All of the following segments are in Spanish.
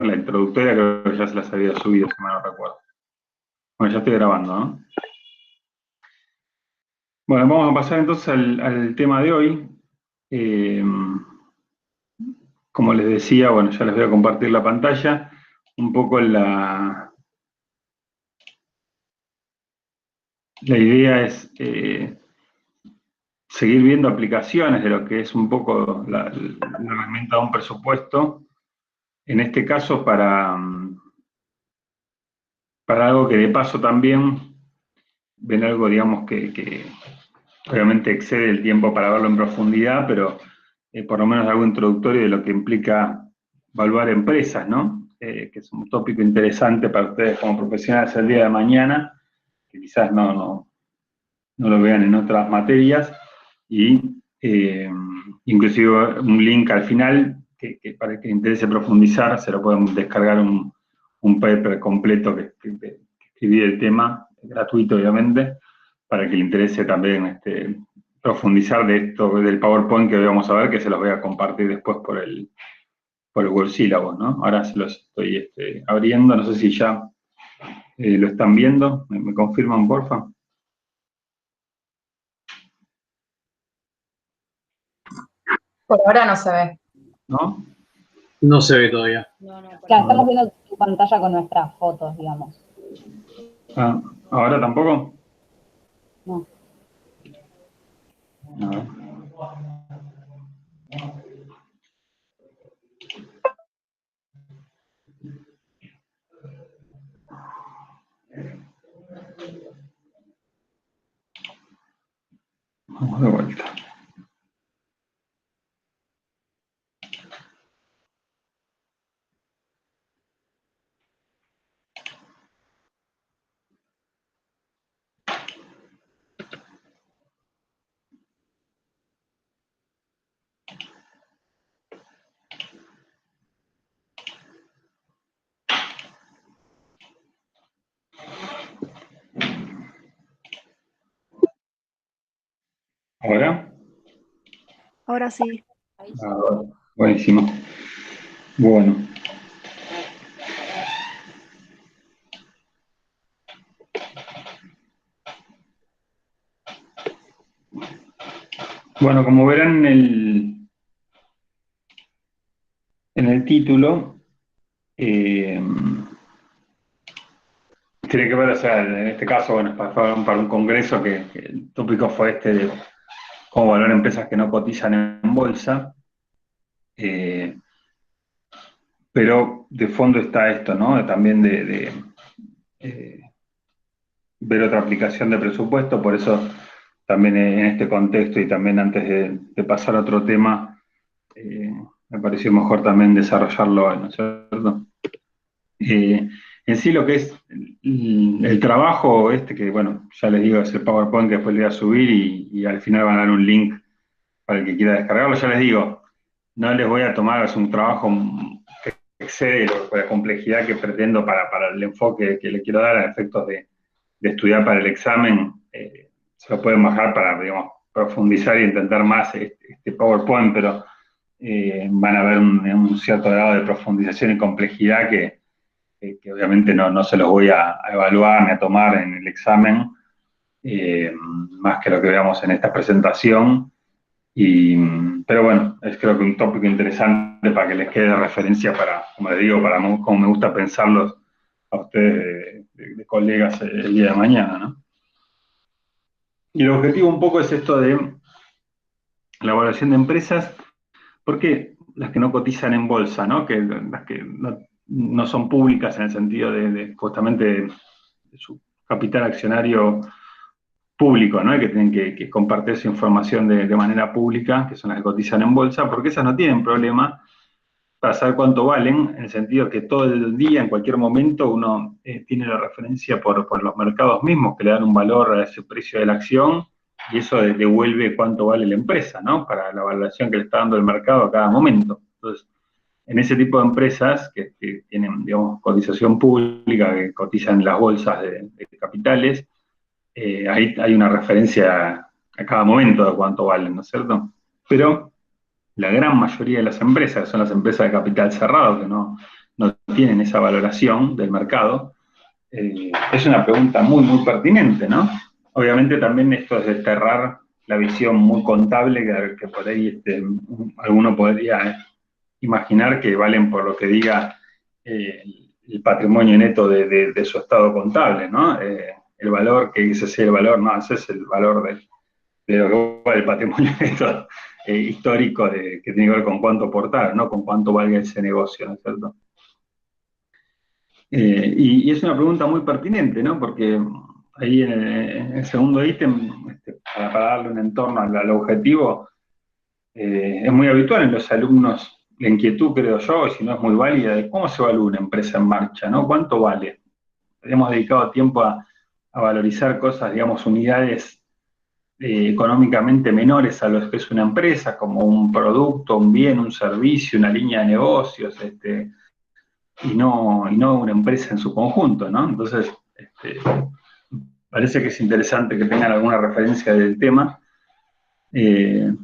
la introductoria creo que ya se las había subido, si mal no recuerdo. Bueno, ya estoy grabando, ¿no? Bueno, vamos a pasar entonces al tema de hoy. Eh, Como les decía, bueno, ya les voy a compartir la pantalla. Un poco la idea es seguir viendo aplicaciones de lo que es un poco la herramienta de un presupuesto. En este caso, para algo que de paso también ven algo, digamos, que obviamente excede el tiempo para verlo en profundidad, pero por lo menos algo introductorio de lo que implica evaluar empresas, ¿no? Que es un tópico interesante para ustedes como profesionales el día de mañana, que quizás no lo vean en otras materias, y inclusive un link al final, que para el que interese profundizar, se lo pueden descargar un paper completo que escribí del tema, gratuito obviamente, para que le interese también profundizar de esto, del PowerPoint que hoy vamos a ver, que se los voy a compartir después por el Word Syllabus, ¿no? Ahora se los estoy abriendo, no sé si ya lo están viendo, ¿me confirman, porfa? Por ahora no se ve. ¿No? No se ve todavía. Claro, estamos viendo tu pantalla con nuestras fotos, digamos. Ah, ¿ahora tampoco? No. A ver. Vamos de vuelta. ¿Ahora? Ahora sí. Ah, buenísimo. Bueno. Bueno, como verán en el título, tiene que ver, o sea, en este caso, bueno, para un congreso que el tópico fue de cómo valorar empresas que no cotizan en bolsa, eh, pero de fondo está esto, ¿no? También eh, ver otra aplicación de presupuesto, por eso también en este contexto y también antes de pasar a otro tema, me pareció mejor también desarrollarlo hoy, ¿no es cierto? En sí lo que es el trabajo que, bueno, ya les digo, es el PowerPoint que después le voy a subir y al final van a dar un link para el que quiera descargarlo. Ya les digo, no les voy a tomar, es un trabajo que excede la complejidad que pretendo para el enfoque que le quiero dar a efectos de estudiar para el examen. Se lo pueden bajar para, digamos, profundizar y entender más este PowerPoint, pero van a ver un cierto grado de profundización y complejidad que obviamente no se los voy a evaluar ni a tomar en el examen, más que lo que veamos en esta presentación. Pero bueno, es creo que un tópico interesante para que les quede de referencia para, como les digo, para como me gusta pensarlos a ustedes de colegas el día de mañana, ¿no? Y el objetivo un poco es esto de la evaluación de empresas, porque las que no cotizan en bolsa, ¿no? Que las que no son públicas en el sentido de justamente de su capital accionario público, ¿no? Que tienen que compartir su información de manera pública, que son las que cotizan en bolsa, porque esas no tienen problema para saber cuánto valen, en el sentido que todo el día, en cualquier momento, uno tiene la referencia por los mercados mismos, que le dan un valor a ese precio de la acción, y eso devuelve cuánto vale la empresa, ¿no? Para la valoración que le está dando el mercado a cada momento. Entonces, en ese tipo de empresas que tienen, digamos, cotización pública, que cotizan en las bolsas de capitales, ahí hay una referencia a cada momento de cuánto valen, ¿no es cierto? Pero la gran mayoría de las empresas, que son las empresas de capital cerrado, que no no tienen esa valoración del mercado, es una pregunta muy, muy pertinente, ¿no? Obviamente también esto es desterrar la visión muy contable que por ahí alguno podría imaginar que valen por lo que diga el patrimonio neto de su estado contable, ¿no? El valor, que ese es el valor, no, ese es el valor de lo que vale el patrimonio neto histórico que tiene que ver con cuánto aportar, ¿no? Con cuánto valga ese negocio, ¿no es cierto? Y es una pregunta muy pertinente, ¿no? Porque ahí en el segundo ítem, para darle un entorno al objetivo, es muy habitual en los alumnos la inquietud, creo yo, y si no es muy válida, de cómo se evalúa una empresa en marcha, ¿no? ¿Cuánto vale? Hemos dedicado tiempo a valorizar cosas, digamos, unidades económicamente menores a lo que es una empresa, como un producto, un bien, un servicio, una línea de negocios, y no una empresa en su conjunto, ¿no? Entonces, parece que es interesante que tengan alguna referencia del tema.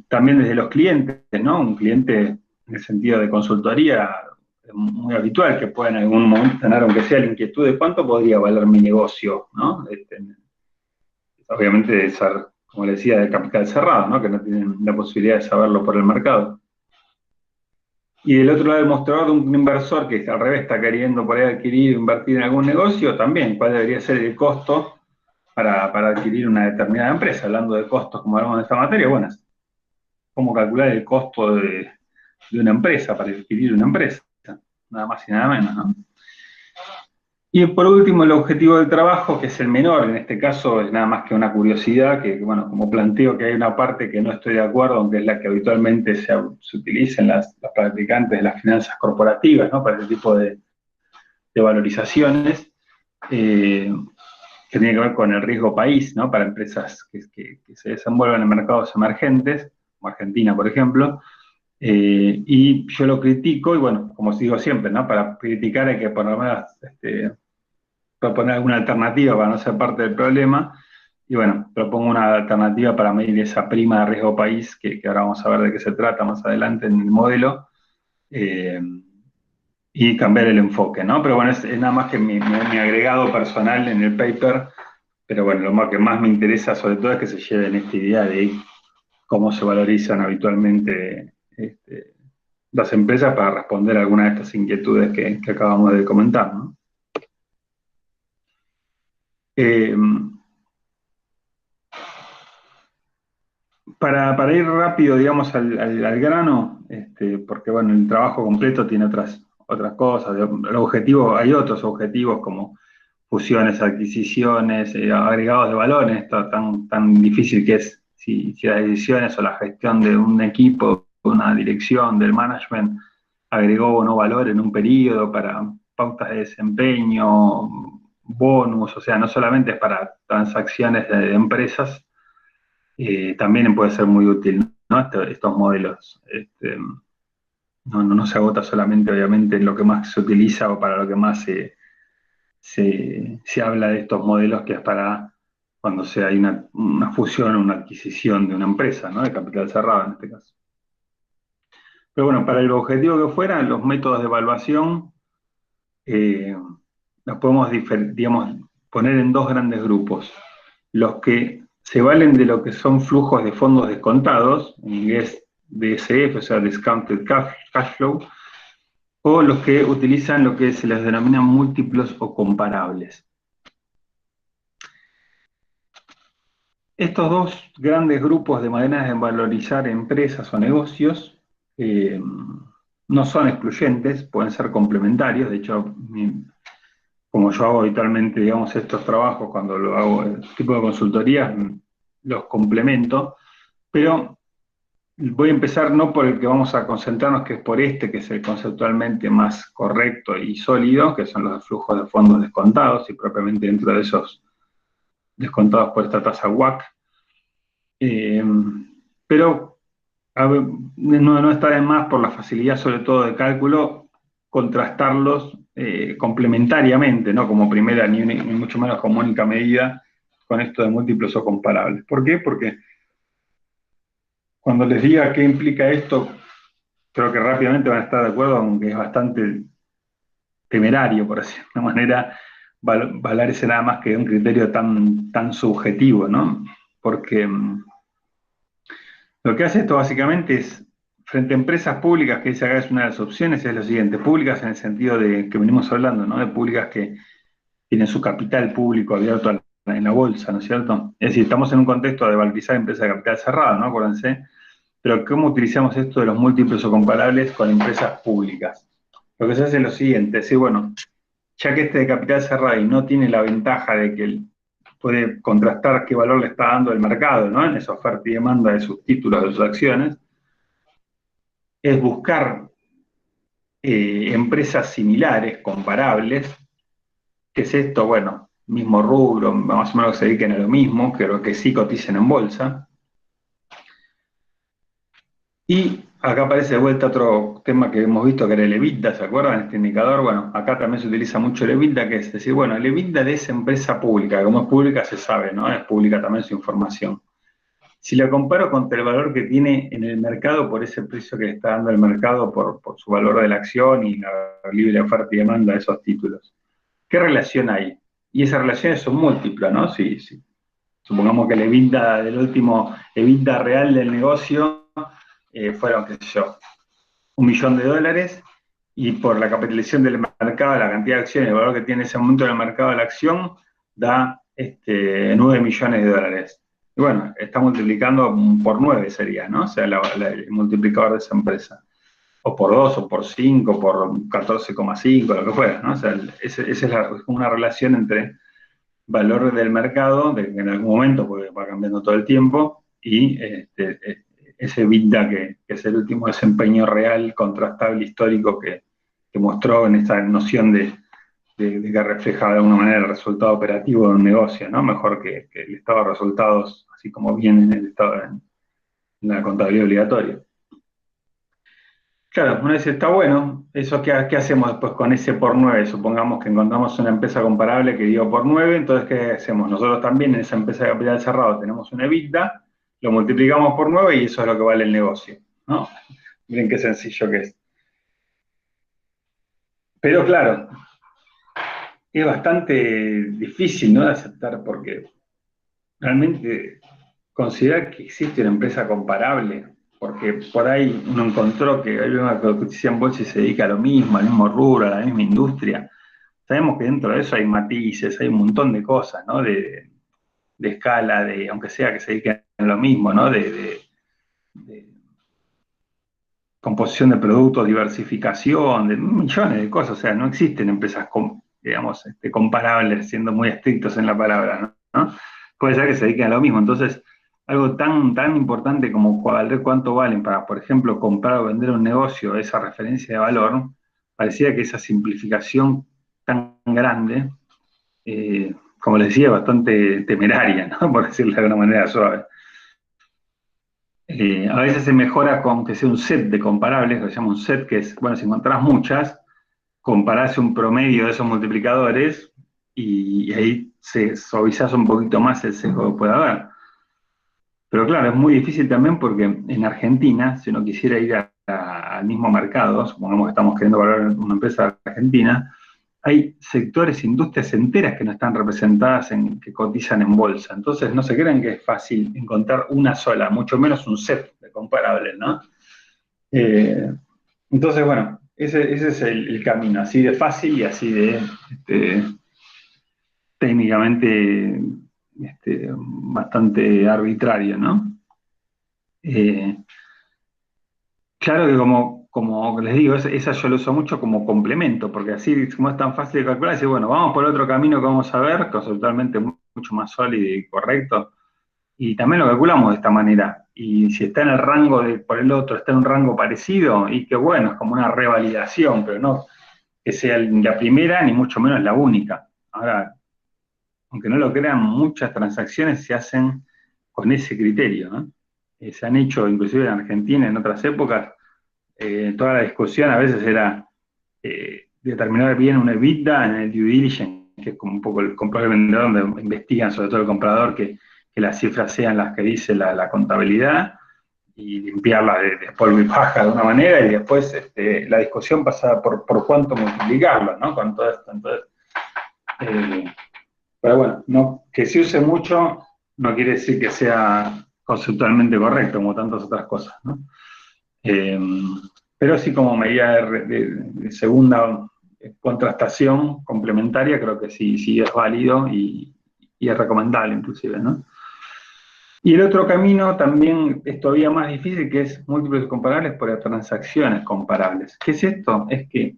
También desde los clientes, ¿no? Un cliente en el sentido de consultoría, es muy habitual que pueda en algún momento tener, aunque sea la inquietud de cuánto podría valer mi negocio, ¿no? Obviamente de ser, como le decía, de capital cerrado, ¿no? Que no tienen la posibilidad de saberlo por el mercado. Y del otro lado del mostrador, de un inversor que al revés está queriendo por ahí adquirir o invertir en algún negocio, también cuál debería ser el costo para adquirir una determinada empresa. Hablando de costos, como hablamos de esta materia, bueno, cómo calcular el costo de una empresa para adquirir una empresa, nada más y nada menos, ¿no? Y por último, el objetivo del trabajo, que es el menor, en este caso es nada más que una curiosidad, que bueno, como planteo que hay una parte que no estoy de acuerdo, aunque es la que habitualmente se utiliza en las practicantes de las finanzas corporativas, ¿no? Para este tipo de valorizaciones, que tiene que ver con el riesgo país, ¿no? Para empresas que se desenvuelven en mercados emergentes, como Argentina, por ejemplo, y yo lo critico, y bueno, como digo siempre, ¿no? Para criticar hay que por lo menos proponer alguna alternativa para no ser parte del problema, y bueno, propongo una alternativa para medir esa prima de riesgo país, que ahora vamos a ver de qué se trata más adelante en el modelo, y cambiar el enfoque, ¿no? Pero bueno, es nada más que mi agregado personal en el paper, pero bueno, que más me interesa sobre todo es que se lleven esta idea de cómo se valorizan habitualmente las empresas para responder a algunas de estas inquietudes que acabamos de comentar, ¿no? Para ir rápido, digamos, al grano, porque bueno, el trabajo completo tiene otras cosas. El objetivo, hay otros objetivos como fusiones, adquisiciones, agregados de valor, en esto tan difícil que es si las decisiones o la gestión de un equipo, una dirección, del management, agregó o no valor en un periodo para pautas de desempeño, bonus, o sea, no solamente es para transacciones de empresas, también puede ser muy útil, ¿no? Estos modelos. No se agota solamente, obviamente, en lo que más se utiliza o para lo que más se habla de estos modelos, que es para cuando hay una fusión o una adquisición de una empresa, ¿no? De capital cerrado en este caso. Pero bueno, para el objetivo que fuera, los métodos de evaluación los podemos, digamos, poner en dos grandes grupos. Los que se valen de lo que son flujos de fondos descontados, en inglés DCF, o sea, Discounted Cash Flow, o los que utilizan lo que se les denomina múltiplos o comparables. Estos dos grandes grupos de maneras de valorizar empresas o negocios no son excluyentes, pueden ser complementarios. De hecho, como yo hago habitualmente, digamos, estos trabajos, cuando lo hago, el tipo de consultorías, los complemento, pero voy a empezar no por el que vamos a concentrarnos, que es por que es el conceptualmente más correcto y sólido, que son los flujos de fondos descontados, y propiamente dentro de esos descontados por esta tasa WACC. Pero no está de más, por la facilidad sobre todo de cálculo, contrastarlos complementariamente, no como primera ni mucho menos como única medida, con esto de múltiplos o comparables. ¿Por qué? Porque cuando les diga qué implica esto, creo que rápidamente van a estar de acuerdo, aunque es bastante temerario, por decirlo de una manera, valorarse nada más que un criterio tan subjetivo, ¿no? Porque lo que hace esto básicamente es, frente a empresas públicas, que esa es una de las opciones, es lo siguiente: públicas en el sentido de que venimos hablando, ¿no? De públicas que tienen su capital público abierto en la bolsa, ¿no es cierto? Es decir, estamos en un contexto de valorizar empresas de capital cerrado, ¿no? Acuérdense. Pero ¿cómo utilizamos esto de los múltiplos o comparables con empresas públicas? Lo que se hace es lo siguiente: es decir, bueno, ya que este de capital cerrado y no tiene la ventaja de que él puede contrastar qué valor le está dando el mercado, ¿no? En esa oferta y demanda de sus títulos, de sus acciones, es buscar empresas similares, comparables. ¿Qué es esto? Bueno, mismo rubro, más o menos que se dediquen a lo mismo, pero que sí coticen en bolsa. Y acá aparece de vuelta otro tema que hemos visto, que era el EBITDA, ¿se acuerdan? Este indicador. Bueno, acá también se utiliza mucho el EBITDA, que es decir, bueno, el EBITDA de esa empresa pública, como es pública se sabe, ¿no? Es pública también su información. Si la comparo contra el valor que tiene en el mercado por ese precio que le está dando el mercado por su valor de la acción y la libre oferta y demanda de esos títulos, ¿qué relación hay? Y esa relación es un múltiplo, ¿no? Sí. Supongamos que el EBITDA del último EBITDA real del negocio fueron, qué sé yo, $1.000.000, y por la capitalización del mercado, la cantidad de acciones, el valor que tiene ese momento en el mercado de la acción, da $9.000.000. Y bueno, está multiplicando por 9 sería, ¿no? O sea, el multiplicador de esa empresa. O por 2, o por 5, por 14,5, lo que fuera, ¿no? O sea, esa es una relación entre valor del mercado, en algún momento, porque va cambiando todo el tiempo, y ese EBITDA que es el último desempeño real, contrastable, histórico que mostró en esta noción de que refleja de alguna manera el resultado operativo de un negocio, ¿no? Mejor que el estado de resultados, así como viene en el estado en la contabilidad obligatoria. Claro, una vez está bueno, eso ¿qué hacemos después con ese por 9? Supongamos que encontramos una empresa comparable que dio por 9, entonces ¿qué hacemos? Nosotros también en esa empresa de capital cerrado tenemos una EBITDA, lo multiplicamos por 9 y eso es lo que vale el negocio, ¿no? Miren qué sencillo que es. Pero claro, es bastante difícil, ¿no?, de aceptar, porque realmente considerar que existe una empresa comparable, porque por ahí uno encontró que hay una que cotiza en bolsa y se dedica a lo mismo, al mismo rubro, a la misma industria. Sabemos que dentro de eso hay matices, hay un montón de cosas, ¿no? De escala, aunque sea que se dediquen a lo mismo, ¿no? De composición de productos, diversificación, de millones de cosas. O sea, no existen empresas, digamos, comparables, siendo muy estrictos en la palabra, ¿no? Puede ser que se dediquen a lo mismo. Entonces, algo tan importante como ver cuánto valen para, por ejemplo, comprar o vender un negocio, esa referencia de valor, parecía que esa simplificación tan grande, como les decía, bastante temeraria, ¿no? Por decirlo de alguna manera suave. A veces se mejora con que sea un set de comparables, lo que se llama un set, que es, bueno, si encontrás muchas, comparás un promedio de esos multiplicadores y ahí se suavizás un poquito más el sesgo que puede haber. Pero claro, es muy difícil también porque en Argentina, si uno quisiera ir al mismo mercado, supongamos que estamos queriendo valorar una empresa argentina, hay sectores, industrias enteras que no están representadas, que cotizan en bolsa. Entonces no se crean que es fácil encontrar una sola, mucho menos un set de comparables, ¿no? Entonces, bueno, ese es el camino, así de fácil y así de técnicamente bastante arbitrario, ¿no? Claro que como les digo, esa yo lo uso mucho como complemento, porque así como es tan fácil de calcular, decir, bueno, vamos por otro camino que vamos a ver, conceptualmente mucho más sólido y correcto, y también lo calculamos de esta manera. Y si está en el rango por el otro, está en un rango parecido, y que bueno, es como una revalidación, pero no que sea la primera, ni mucho menos la única. Ahora, aunque no lo crean, muchas transacciones se hacen con ese criterio, ¿no? Se han hecho, inclusive en Argentina, en otras épocas, toda la discusión a veces era determinar bien una EBITDA en el due diligence, que es como un poco el comprador y el vendedor, donde investigan sobre todo el comprador que las cifras sean las que dice la contabilidad, y limpiarla de polvo y paja de una manera, y después la discusión pasaba por cuánto multiplicarlo, ¿no? Con todo esto. Entonces, pero bueno, no, que se use mucho no quiere decir que sea conceptualmente correcto, como tantas otras cosas, ¿no? Pero sí, como medida de segunda contrastación complementaria, creo que sí es válido y es recomendable inclusive, ¿no? Y el otro camino también es todavía más difícil, que es múltiples comparables por transacciones comparables. ¿Qué es esto? Es que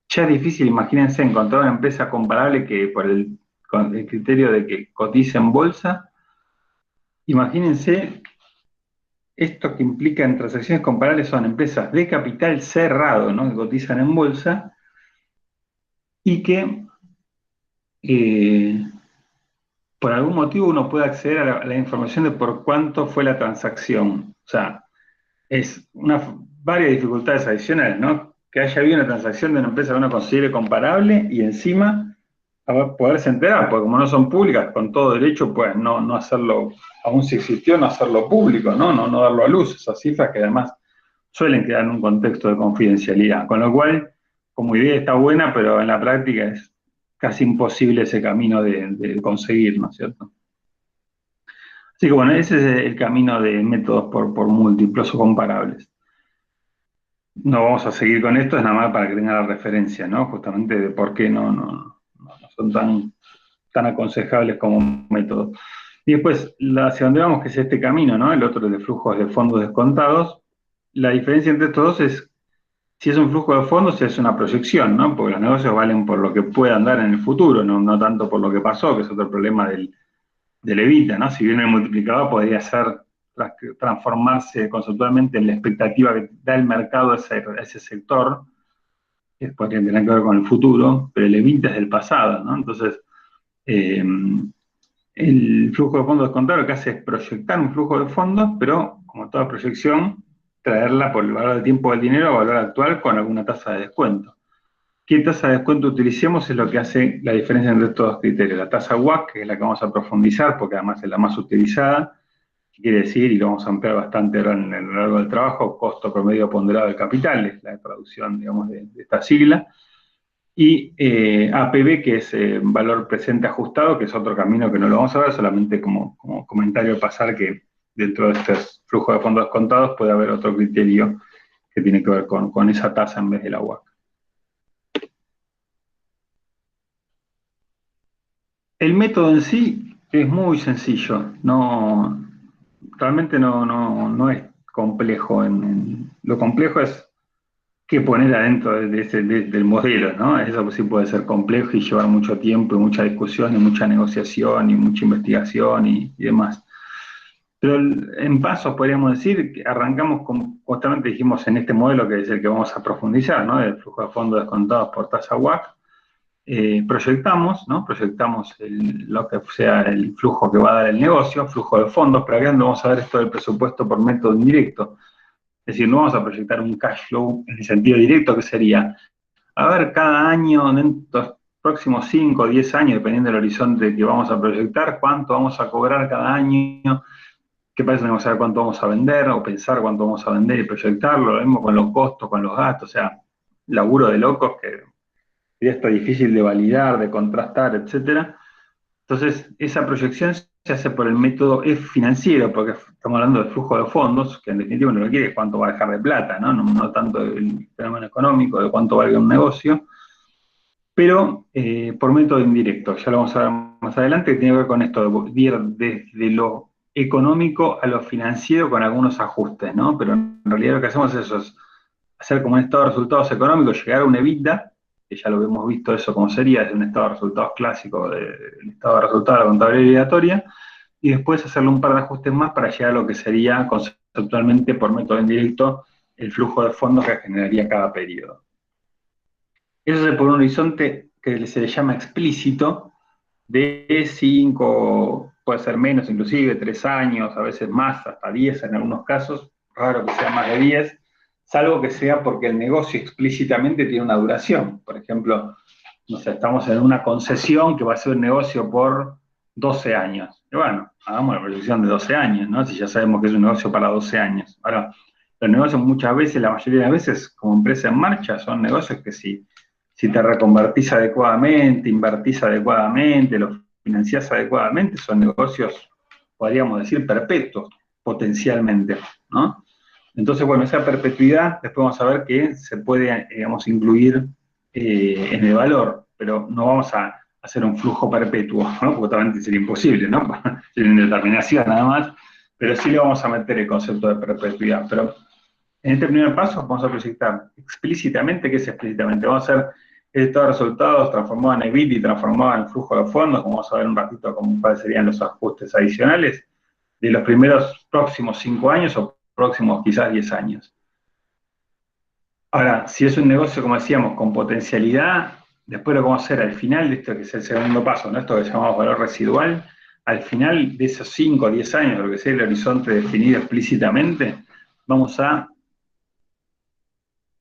ya es difícil, imagínense, encontrar una empresa comparable que con el criterio de que cotiza en bolsa. Imagínense, esto que implica en transacciones comparables son empresas de capital cerrado, ¿no? Que cotizan en bolsa y que por algún motivo uno puede acceder a la información de por cuánto fue la transacción. O sea, es varias dificultades adicionales, ¿no? Que haya habido una transacción de una empresa que uno considere comparable y encima poderse enterar, porque como no son públicas, con todo derecho, pues no hacerlo, aún si existió, no hacerlo público, no darlo a luz, esas cifras que además suelen quedar en un contexto de confidencialidad. Con lo cual, como idea está buena, pero en la práctica es casi imposible ese camino de conseguir, ¿no es cierto? Así que bueno, ese es el camino de métodos por múltiplos o comparables. No vamos a seguir con esto, es nada más para que tenga la referencia, ¿no? Justamente de por qué no son tan aconsejables como método. Y después, hacia donde vamos, que es este camino, ¿no? El otro de flujos de fondos descontados. La diferencia entre estos dos es, si es un flujo de fondos, es una proyección, ¿no? Porque los negocios valen por lo que puedan dar en el futuro, no tanto por lo que pasó, que es otro problema del EBITDA, ¿no? Si bien el multiplicador podría transformarse conceptualmente en la expectativa que da el mercado a ese sector, que podría tener que ver con el futuro, pero el EBITDA es del pasado, ¿no? Entonces, el flujo de fondos descontado lo que hace es proyectar un flujo de fondos, pero como toda proyección, traerla por el valor de tiempo del dinero a valor actual con alguna tasa de descuento. ¿Qué tasa de descuento utilicemos? Es lo que hace la diferencia entre estos dos criterios. La tasa WACC, que es la que vamos a profundizar, porque además es la más utilizada, que quiere decir, y lo vamos a ampliar bastante ahora a lo largo del trabajo, costo promedio ponderado del capital, es la traducción, digamos, de esta sigla. Y APB, que es valor presente ajustado, que es otro camino que no lo vamos a ver, solamente como comentario al pasar que dentro de este flujo de fondos descontados puede haber otro criterio que tiene que ver con esa tasa en vez de la WACC. El método en sí es muy sencillo, realmente no es complejo. Lo complejo es qué poner adentro del modelo, ¿no? Eso sí puede ser complejo y llevar mucho tiempo y mucha discusión y mucha negociación y mucha investigación y demás. Pero en pasos podríamos decir que arrancamos justamente dijimos en este modelo que es el que vamos a profundizar, ¿no? El flujo de fondos descontados por tasa WACC. Proyectamos, ¿no? Proyectamos lo que sea el flujo que va a dar el negocio, flujo de fondos, pero acá vamos a ver esto del presupuesto por método indirecto. Es decir, no vamos a proyectar un cash flow en el sentido directo, que sería, a ver, cada año, en los próximos 5 o 10 años, dependiendo del horizonte que vamos a proyectar, cuánto vamos a cobrar cada año, qué pasa, tenemos que saber cuánto vamos a vender, o pensar cuánto vamos a vender y proyectarlo, lo mismo con los costos, con los gastos, o sea, laburo de locos que y esto es difícil de validar, de contrastar, etcétera. Entonces, esa proyección se hace por el método financiero, porque estamos hablando de flujo de fondos, que en definitiva no lo quiere es cuánto va a dejar de plata, no tanto el fenómeno económico, de cuánto valga un negocio, pero por método indirecto. Ya lo vamos a ver más adelante, que tiene que ver con esto de ir desde lo económico a lo financiero con algunos ajustes, ¿no? Pero en realidad lo que hacemos es eso, es hacer como un estado de resultados económicos, llegar a un EBITDA, que ya lo hemos visto eso como sería, desde un estado de resultados clásico, del estado de resultados de la contabilidad obligatoria, y después hacerle un par de ajustes más para llegar a lo que sería conceptualmente por método indirecto el flujo de fondos que generaría cada periodo. Eso es por un horizonte que se le llama explícito, de 5, puede ser menos inclusive, 3 años, a veces más, hasta 10 en algunos casos, raro que sea más de 10, salvo que sea porque el negocio explícitamente tiene una duración. Por ejemplo, no sé, estamos en una concesión que va a ser un negocio por 12 años. Y bueno, hagamos la proyección de 12 años, ¿no? Si ya sabemos que es un negocio para 12 años. Ahora, los negocios muchas veces, la mayoría de las veces, como empresa en marcha, son negocios que si te reconvertís adecuadamente, invertís adecuadamente, los financiás adecuadamente, son negocios, podríamos decir, perpetuos, potencialmente, ¿no? Entonces, bueno, esa perpetuidad, después vamos a ver que se puede, digamos, incluir en el valor, pero no vamos a hacer un flujo perpetuo, ¿no? Porque totalmente sería imposible, ¿no? Sería una indeterminación nada más, pero sí le vamos a meter el concepto de perpetuidad. Pero en este primer paso vamos a proyectar explícitamente, ¿qué es explícitamente? Vamos a hacer estos resultados transformados en EBIT y transformados en flujo de fondos, como vamos a ver un ratito cuáles serían los ajustes adicionales de los primeros próximos 5 años o próximos quizás 10 años. Ahora, si es un negocio, como decíamos, con potencialidad, después lo que vamos a hacer al final de esto, que es el segundo paso, ¿no? Esto que llamamos valor residual, al final de esos 5 o 10 años, lo que sea el horizonte definido explícitamente, vamos a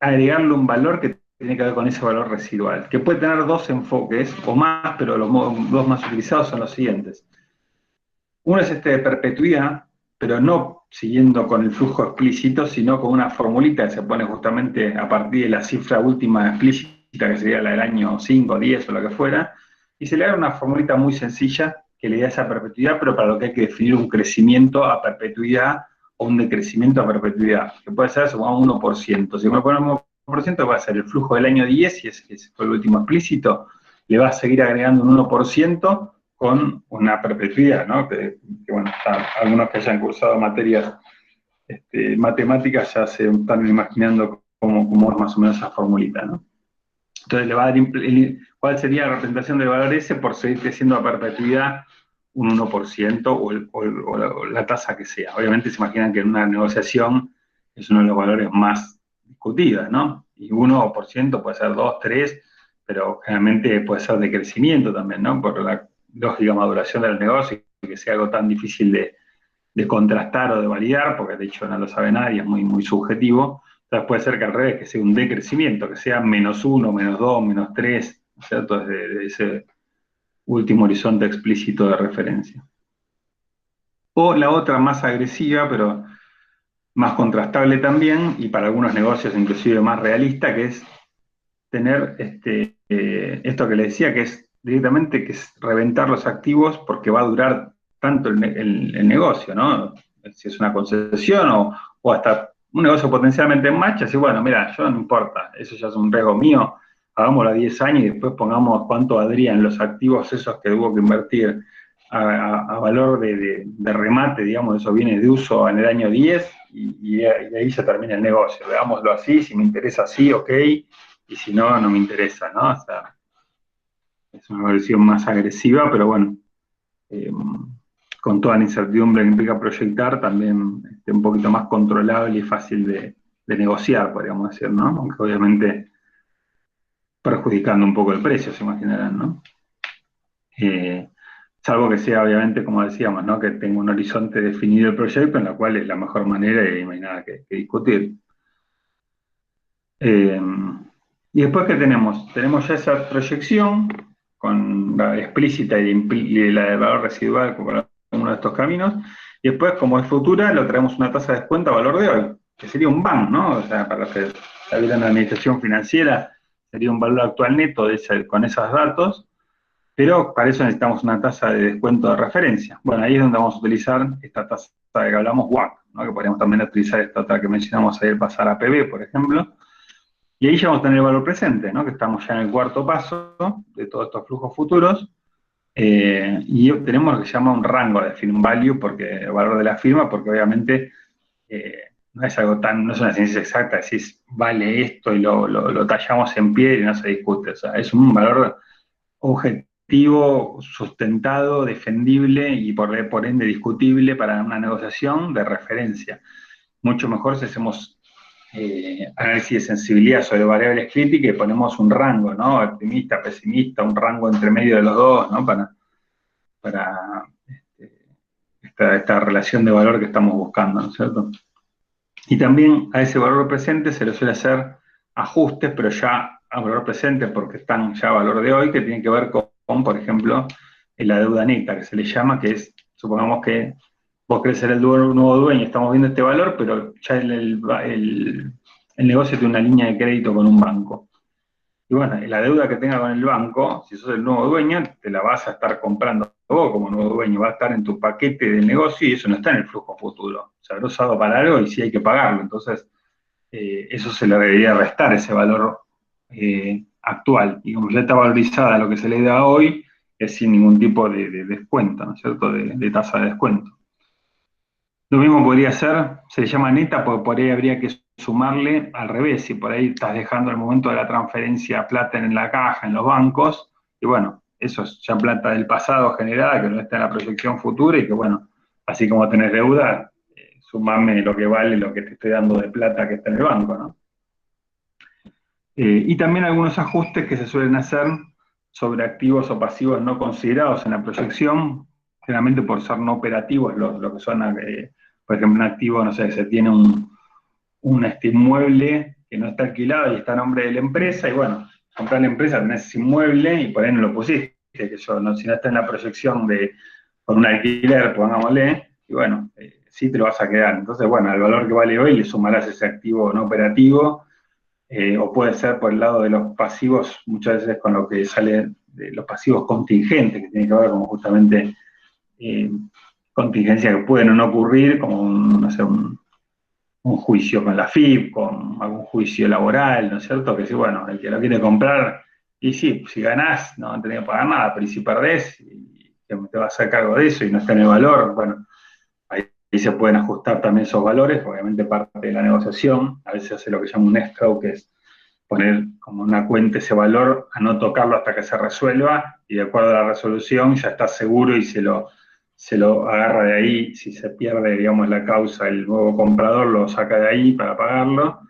agregarle un valor que tiene que ver con ese valor residual, que puede tener dos enfoques o más, pero los dos más utilizados son los siguientes. Uno es este de perpetuidad, pero no siguiendo con el flujo explícito, sino con una formulita que se pone justamente a partir de la cifra última explícita, que sería la del año 5, 10 o lo que fuera, y se le da una formulita muy sencilla que le da esa perpetuidad, pero para lo que hay que definir un crecimiento a perpetuidad o un decrecimiento a perpetuidad, que puede ser como 1%. Si me ponemos 1%, va a ser el flujo del año 10, y ese fue el último explícito, le va a seguir agregando un 1%, con una perpetuidad, ¿no? Bueno, algunos que hayan cursado materias matemáticas ya se están imaginando cómo es más o menos esa formulita, ¿no? Entonces le va a dar, ¿cuál sería la representación del valor ese por seguir creciendo a perpetuidad un 1% o la tasa que sea? Obviamente se imaginan que en una negociación es uno de los valores más discutidos, ¿no? Y 1% puede ser 2, 3, pero generalmente puede ser de crecimiento también, ¿no? Por la lógica maduración del negocio, que sea algo tan difícil de contrastar o de validar, porque de hecho no lo sabe nadie, es muy, muy subjetivo. Entonces puede ser que al revés, que sea un decrecimiento, que sea -1, -2, -3, ¿cierto? Desde ese último horizonte explícito de referencia. O la otra más agresiva, pero más contrastable también, y para algunos negocios inclusive más realista, que es tener esto que le decía, que es directamente que es reventar los activos porque va a durar tanto el negocio, ¿no? Si es una concesión o hasta un negocio potencialmente en marcha, así, bueno, mira, yo no importa, eso ya es un riesgo mío, hagámoslo a 10 años y después pongamos cuánto valdrían los activos esos que hubo que invertir a valor de remate, digamos, esos bienes de uso en el año 10 y ahí se termina el negocio. Veámoslo así, si me interesa sí, ok, y si no, no me interesa, ¿no? O sea, es una versión más agresiva, pero bueno, con toda la incertidumbre que implica proyectar, también un poquito más controlable y fácil de negociar, podríamos decir, ¿no? Aunque obviamente perjudicando un poco el precio, se imaginarán, ¿no? Salvo que sea, obviamente, como decíamos, ¿no? Que tenga un horizonte definido el proyecto, en la cual es la mejor manera y no hay nada que discutir. Y después, ¿qué tenemos? Tenemos ya esa proyección con la explícita y la de valor residual por uno de estos caminos, y después, como es futura, lo traemos una tasa de descuento a valor de hoy, que sería un BAN, ¿no? O sea, para los que sabieran la administración financiera, sería un valor actual neto con esos datos, pero para eso necesitamos una tasa de descuento de referencia. Bueno, ahí es donde vamos a utilizar esta tasa de que hablamos, WACC, ¿no? Que podríamos también utilizar esta otra que mencionamos ayer, pasar a PB, por ejemplo. Y ahí ya vamos a tener el valor presente, ¿no? Que estamos ya en el cuarto paso de todos estos flujos futuros, y obtenemos lo que se llama un rango de firm value, porque el valor de la firma, porque obviamente no es algo no es una ciencia exacta, decís, vale esto y lo tallamos en piedra y no se discute. O sea, es un valor objetivo, sustentado, defendible y por ende discutible para una negociación de referencia. Mucho mejor si hacemos análisis de sensibilidad sobre variables críticas y ponemos un rango, ¿no? Optimista, pesimista, un rango entre medio de los dos, ¿no? Para esta relación de valor que estamos buscando, ¿no es cierto? Y también a ese valor presente se le suele hacer ajustes, pero ya a valor presente porque están ya a valor de hoy, que tienen que ver con por ejemplo, la deuda neta, que se le llama, que es, supongamos que vos querés ser el nuevo dueño, estamos viendo este valor, pero ya el negocio tiene una línea de crédito con un banco. Y bueno, la deuda que tenga con el banco, si sos el nuevo dueño, te la vas a estar comprando vos como nuevo dueño, va a estar en tu paquete de negocio y eso no está en el flujo futuro. Se habrá usado para algo y sí hay que pagarlo. Entonces, eso se le debería restar ese valor actual. Y como ya está valorizada lo que se le da hoy, es sin ningún tipo de descuento, ¿no es cierto? De tasa de descuento. Lo mismo podría ser, se le llama neta, porque por ahí habría que sumarle al revés, si por ahí estás dejando el momento de la transferencia plata en la caja, en los bancos, y bueno, eso es ya plata del pasado generada, que no está en la proyección futura, y que bueno, así como tenés deuda, sumame lo que vale lo que te estoy dando de plata que está en el banco, ¿no? Y también algunos ajustes que se suelen hacer sobre activos o pasivos no considerados en la proyección, generalmente por ser no operativos, lo que son, por ejemplo, un activo, no sé, se tiene un inmueble que no está alquilado y está a nombre de la empresa, y bueno, comprar la empresa, tenés ese inmueble y por ahí no lo pusiste, que yo, no, si no está en la proyección de con un alquiler, pongámosle, y bueno, sí te lo vas a quedar. Entonces, bueno, al valor que vale hoy le sumarás ese activo no operativo, o puede ser por el lado de los pasivos, muchas veces con lo que sale de los pasivos contingentes, que tiene que ver como justamente eh, contingencias que pueden o no ocurrir, como no sé, un juicio con la FIP, con algún juicio laboral, ¿no es cierto? Que sí, bueno, el que lo quiere comprar, y sí, si ganás, no tenés que pagar nada, pero y si perdés, y te vas a hacer cargo de eso y no está en el valor, bueno, ahí se pueden ajustar también esos valores, obviamente parte de la negociación, a veces hace lo que llama un escrow, que es poner como una cuenta ese valor, a no tocarlo hasta que se resuelva, y de acuerdo a la resolución ya está seguro y se lo agarra de ahí. Si se pierde, digamos, la causa, el nuevo comprador lo saca de ahí para pagarlo,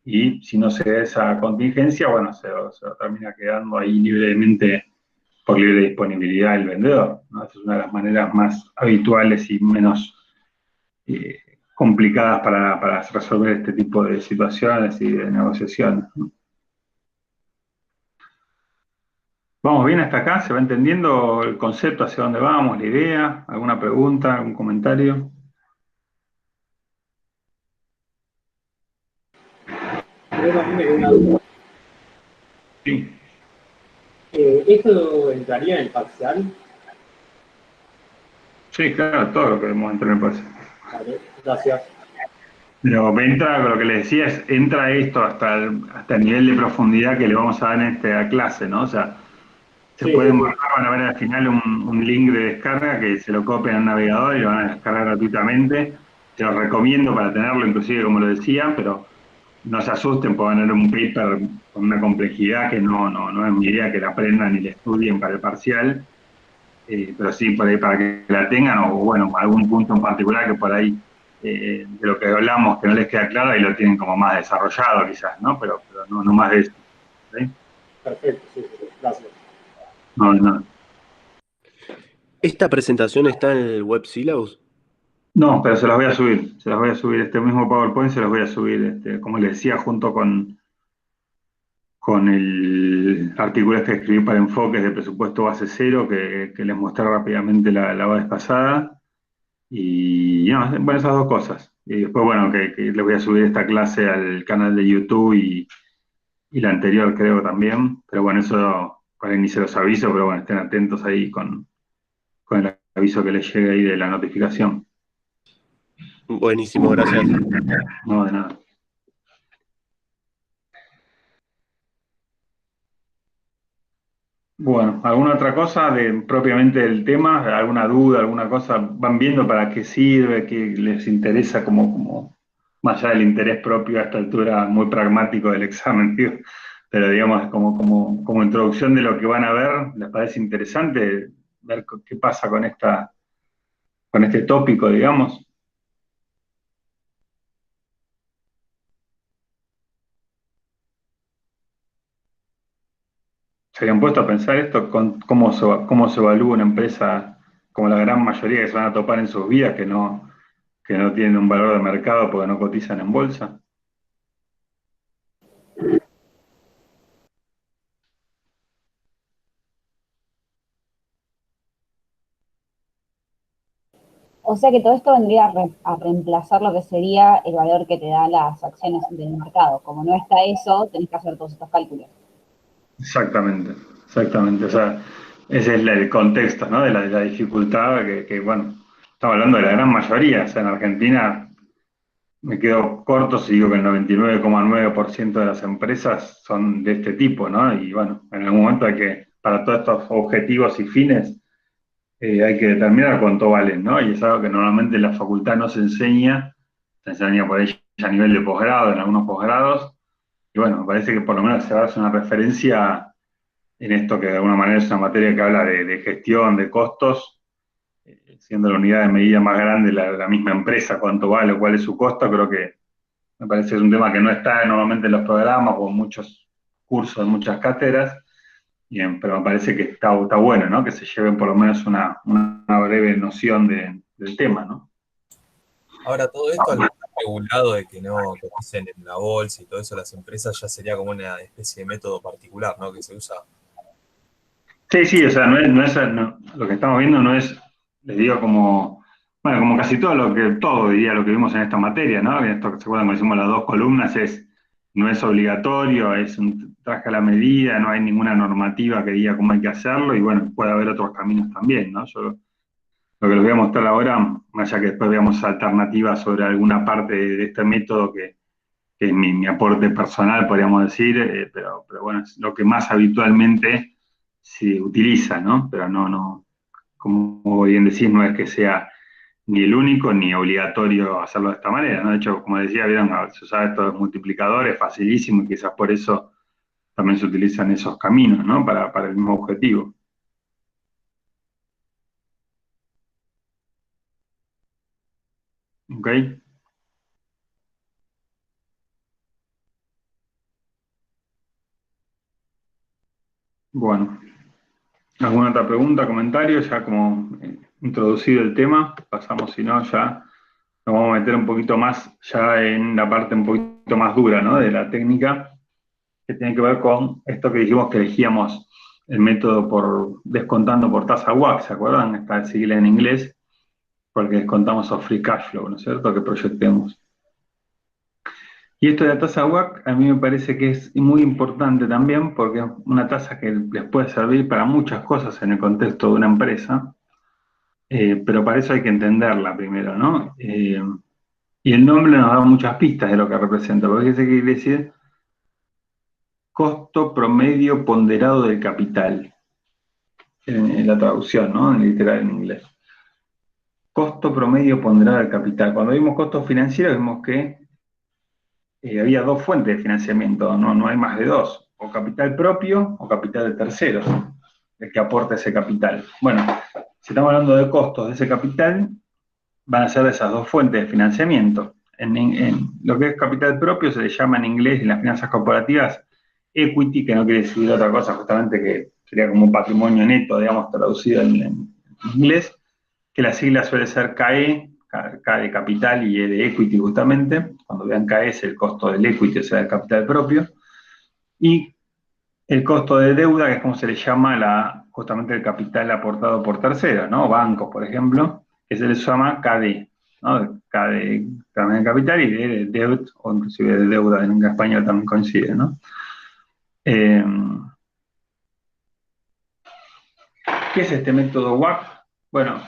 y si no se da esa contingencia, bueno, se lo termina quedando ahí libremente por libre disponibilidad del vendedor, ¿no? Esa es una de las maneras más habituales y menos eh, complicadas para resolver este tipo de situaciones y de negociaciones, ¿no? ¿Vamos bien hasta acá? ¿Se va entendiendo el concepto, hacia dónde vamos, la idea? ¿Alguna pregunta, algún comentario? Yo también me quedé una duda. Sí, ¿Esto entraría en el parcial? sí, claro, todo lo que vemos entrar en el pase. Vale, gracias. Pero entra, lo que le decía es, entra esto hasta el nivel de profundidad que le vamos a dar en esta clase, ¿no? O sea, se Sí, pueden sí, sí. bajar, van a ver al final un link de descarga que se lo copian al navegador y lo van a descargar gratuitamente. Se los recomiendo para tenerlo, inclusive como lo decía, pero no se asusten, pueden tener un paper con una complejidad que no es mi idea que la aprendan y la estudien para el parcial, pero sí por ahí para que la tengan, o bueno, algún punto en particular que por ahí de lo que hablamos que no les queda claro y lo tienen como más desarrollado quizás, ¿no? Pero no más de eso. ¿Sí? Perfecto, sí, sí, sí. Gracias. No, no. ¿Esta presentación está en el web Syllabus? No, pero se las voy a subir, este mismo PowerPoint se los voy a subir, como les decía, junto con el artículo este que escribí para enfoques de presupuesto base cero, que les mostré rápidamente la vez pasada. Y no, bueno, esas dos cosas. Y después, bueno, que les voy a subir esta clase al canal de YouTube y la anterior creo también. Pero bueno, eso por ahí ni se los aviso, pero bueno, estén atentos ahí con el aviso que les llegue ahí de la notificación. Buenísimo, gracias. No, de nada. Bueno, ¿alguna otra cosa propiamente del tema? ¿Alguna duda, alguna cosa? ¿Van viendo para qué sirve, qué les interesa como más allá del interés propio a esta altura muy pragmático del examen, tío? Pero digamos, como introducción de lo que van a ver, ¿les parece interesante ver qué pasa con este tópico, digamos? ¿Se habían puesto a pensar esto con cómo se evalúa una empresa como la gran mayoría que se van a topar en sus vidas que no tienen un valor de mercado porque no cotizan en bolsa? O sea que todo esto vendría a reemplazar lo que sería el valor que te da las acciones del mercado. Como no está eso, tenés que hacer todos estos cálculos. Exactamente, exactamente. O sea, ese es el contexto, ¿no? De la dificultad bueno, estamos hablando de la gran mayoría. O sea, en Argentina me quedo corto si digo que el 99,9% de las empresas son de este tipo, ¿no? Y bueno, en algún momento para todos estos objetivos y fines, hay que determinar cuánto valen, ¿no? Y es algo que normalmente en la facultad no se enseña por ahí a nivel de posgrado, en algunos posgrados. Y bueno, me parece que por lo menos se va a hacer una referencia en esto que de alguna manera es una materia que habla de gestión, de costos, siendo la unidad de medida más grande la misma empresa, cuánto vale, cuál es su costo, creo que me parece que es un tema que no está normalmente en los programas o en muchos cursos, en muchas cátedras, pero me parece que está bueno, ¿no? Que se lleven por lo menos una breve noción del tema, ¿no? Ahora, todo esto al estar regulado de que no coticen en la bolsa y todo eso, las empresas ya sería como una especie de método particular, ¿no? Que se usa. Sí, sí, o sea, lo que estamos viendo no es, les digo, bueno, como casi todo diría lo que vimos en esta materia, ¿no? En esto que se acuerdan cuando hicimos las dos columnas, no es obligatorio, es un traje a la medida, no hay ninguna normativa que diga cómo hay que hacerlo, y bueno, puede haber otros caminos también, ¿no? Yo lo que les voy a mostrar ahora, más allá que después veamos alternativas sobre alguna parte de este método que es mi aporte personal, podríamos decir, pero bueno, es lo que más habitualmente se utiliza, ¿no? Pero no, como bien decís, no es que sea ni el único ni obligatorio hacerlo de esta manera, ¿no? De hecho, como decía, vieron, se usaba esto de multiplicadores, facilísimo, y quizás por eso también se utilizan esos caminos, ¿no? Para el mismo objetivo. ¿Ok? Bueno, ¿alguna otra pregunta, comentario? Ya como introducido el tema, pasamos, si no, ya nos vamos a meter un poquito más ya en la parte un poquito más dura, ¿no? De la técnica, que tiene que ver con esto que dijimos que elegíamos el método por descontando por tasa WACC, ¿se acuerdan? Esta sigla en inglés, porque descontamos of free cash flow, ¿no es cierto? Que proyectemos. Y esto de la tasa WACC a mí me parece que es muy importante también, porque es una tasa que les puede servir para muchas cosas en el contexto de una empresa, pero para eso hay que entenderla primero, ¿no? Y el nombre nos da muchas pistas de lo que representa, porque ¿qué quiere decir? Costo promedio ponderado del capital, en la traducción, ¿no? En literal en inglés. Costo promedio ponderado del capital. Cuando vimos costos financieros, vimos que había dos fuentes de financiamiento, no hay más de dos, o capital propio o capital de terceros, el que aporta ese capital. Bueno, si estamos hablando de costos de ese capital, van a ser de esas dos fuentes de financiamiento. En lo que es capital propio se le llama en inglés en las finanzas corporativas equity, que no quiere decir otra cosa, justamente que sería como un patrimonio neto, digamos, traducido en inglés, que la sigla suele ser KE, K de capital y E de equity justamente. Cuando vean KE es el costo del equity, o sea, del capital propio. Y el costo de deuda, que es como se le llama justamente el capital aportado por terceros, ¿no? Bancos, por ejemplo, que se les llama KD, ¿no? KD también capital y D de debt, o inclusive de deuda en español también coincide, ¿no? ¿Qué es este método WACC? Bueno,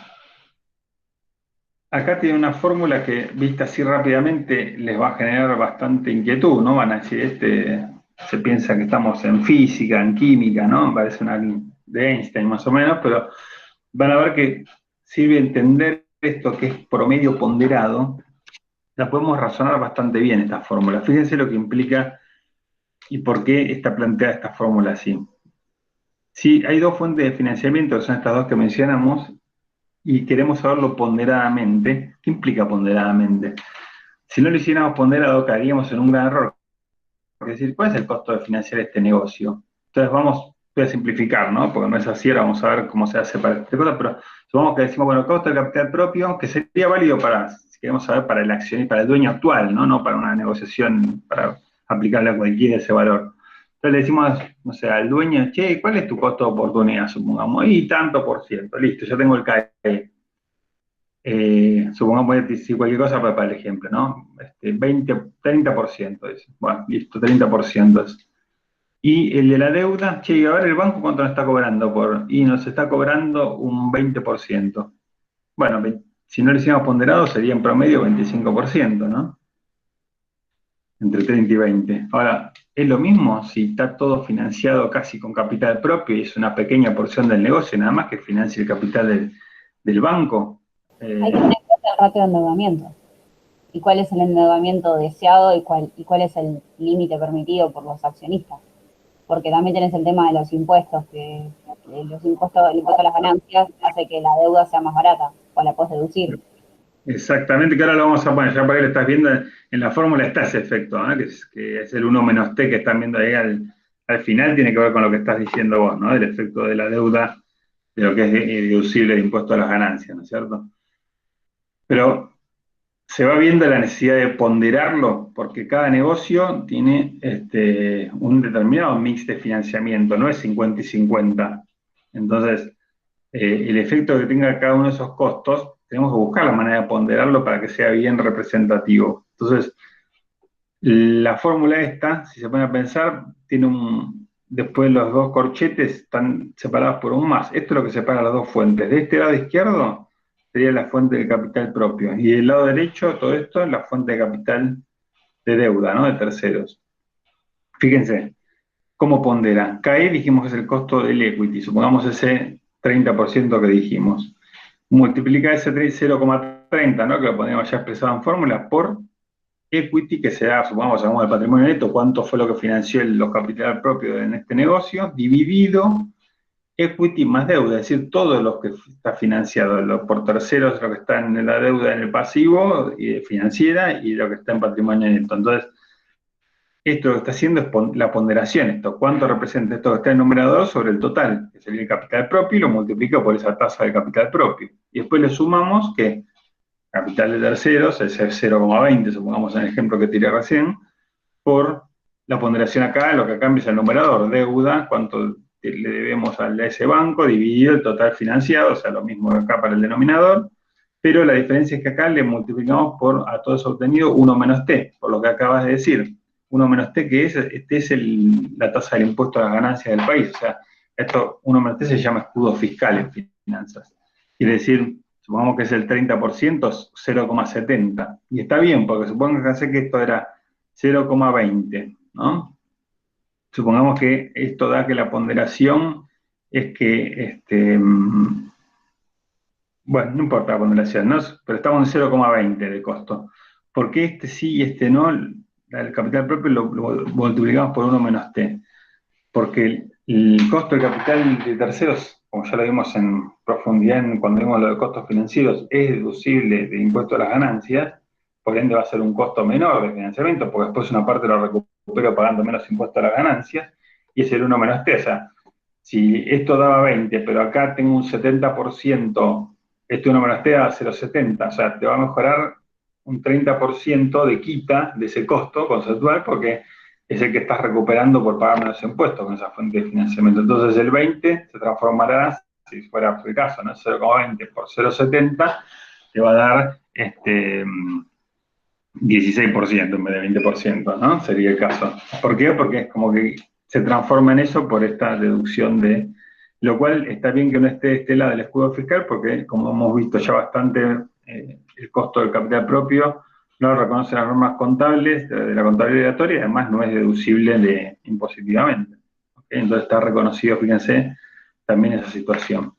acá tiene una fórmula que, vista así rápidamente, les va a generar bastante inquietud, ¿no? Van a decir, se piensa que estamos en física, en química, ¿no? Parece una de Einstein más o menos, pero van a ver que sirve entender esto que es promedio ponderado, la podemos razonar bastante bien esta fórmula. Fíjense lo que implica y por qué está planteada esta fórmula así. Si hay dos fuentes de financiamiento, que son estas dos que mencionamos, y queremos saberlo ponderadamente, ¿qué implica ponderadamente? Si no lo hiciéramos ponderado, caeríamos en un gran error. Es decir, ¿cuál es el costo de financiar este negocio? Entonces voy a simplificar, ¿no? Porque no es así, ahora vamos a ver cómo se hace para esta cosa, pero supongamos que decimos, bueno, el costo del capital propio, que sería válido si queremos saber, para el accionista, para el dueño actual, ¿no? No para una negociación, para aplicarle a cualquiera ese valor. Entonces le decimos, no sé, al dueño, che, ¿cuál es tu costo de oportunidad? Supongamos, y tanto por ciento, listo, yo tengo el CAE. supongamos, voy a decir cualquier cosa para el ejemplo, ¿no? 30% es. Bueno, listo, 30% es. Y el de la deuda, che, y ahora el banco cuánto nos está cobrando y nos está cobrando un 20%. Bueno, si no le hiciéramos ponderado sería en promedio 25%, ¿no? Entre 30 y 20. Ahora, ¿es lo mismo si está todo financiado casi con capital propio y es una pequeña porción del negocio, nada más que financia el capital del banco? Hay que tener en cuenta el ratio de endeudamiento. ¿Y cuál es el endeudamiento deseado y cuál es el límite permitido por los accionistas? Porque también tenés el tema de los impuestos, el impuesto a las ganancias hace que la deuda sea más barata, o la podés deducir. Exactamente, que ahora lo vamos a poner, ya para que lo estás viendo, en la fórmula está ese efecto, ¿no? Que es el 1 menos t que están viendo ahí al final, tiene que ver con lo que estás diciendo vos, ¿no? El efecto de la deuda, de lo que es deducible de impuesto a las ganancias, ¿no es cierto? Pero se va viendo la necesidad de ponderarlo, porque cada negocio tiene un determinado mix de financiamiento, no es 50 y 50. Entonces, el efecto que tenga cada uno de esos costos, tenemos que buscar la manera de ponderarlo para que sea bien representativo. Entonces, la fórmula esta, si se pone a pensar, después los dos corchetes están separados por un más. Esto es lo que separa las dos fuentes. De este lado izquierdo sería la fuente de capital propio, y del lado derecho, todo esto es la fuente de capital de deuda, ¿no? De terceros. Fíjense, ¿cómo pondera? KE dijimos que es el costo del equity, supongamos ese 30% que dijimos. Multiplica ese 0,30, ¿no? Que lo podríamos ya expresado en fórmula, por equity, que será, supongamos, hagamos el patrimonio neto, cuánto fue lo que financió los capital propios en este negocio, dividido equity más deuda, es decir, todo lo que está financiado por terceros, lo que está en la deuda en el pasivo financiera y lo que está en patrimonio neto. Entonces, esto lo que está haciendo es la ponderación, esto, cuánto representa esto que está en el numerador sobre el total, que sería el capital propio, y lo multiplica por esa tasa de capital propio. Y después le sumamos que capital de terceros es el 0,20, supongamos en el ejemplo que tiré recién, por la ponderación acá, lo que cambia es el numerador, deuda, cuánto le debemos a ese banco, dividido el total financiado, o sea, lo mismo acá para el denominador, pero la diferencia es que acá le multiplicamos por a todo eso obtenido 1 menos t, por lo que acabas de decir. 1 menos t, que es la tasa del impuesto a las ganancias del país, o sea, esto 1 menos t se llama escudo fiscal en finanzas. Quiere decir, supongamos que es el 30%, 0,70. Y está bien, porque supongamos que esto era 0,20, ¿no? Supongamos que esto da que la ponderación es que, bueno, no importa la ponderación, ¿no? Pero estamos en 0,20 de costo. ¿Por qué este sí y este no? El capital propio lo multiplicamos por 1 menos t. Porque el costo del capital de terceros, como ya lo vimos en profundidad cuando vimos lo de costos financieros, es deducible de impuesto a las ganancias, por ende va a ser un costo menor de financiamiento, porque después una parte lo recupero pagando menos impuesto a las ganancias, y es el 1 menos t. O sea, si esto daba 20, pero acá tengo un 70%, este 1 menos t da 0,70, o sea, te va a mejorar un 30% de quita de ese costo conceptual, porque es el que estás recuperando por pagar menos impuestos con esa fuente de financiamiento. Entonces el 20 se transformará, si fuera el caso, ¿no? 0,20 por 0,70 te va a dar 16% en vez de 20%, ¿no? Sería el caso. ¿Por qué? Porque es como que se transforma en eso por esta deducción de... Lo cual está bien que no esté de este lado del escudo fiscal, porque como hemos visto ya bastante, el costo del capital propio no lo reconocen las normas contables de la contabilidad obligatoria, y además no es deducible impositivamente. ¿Okay? Entonces está reconocido, fíjense, también esa situación.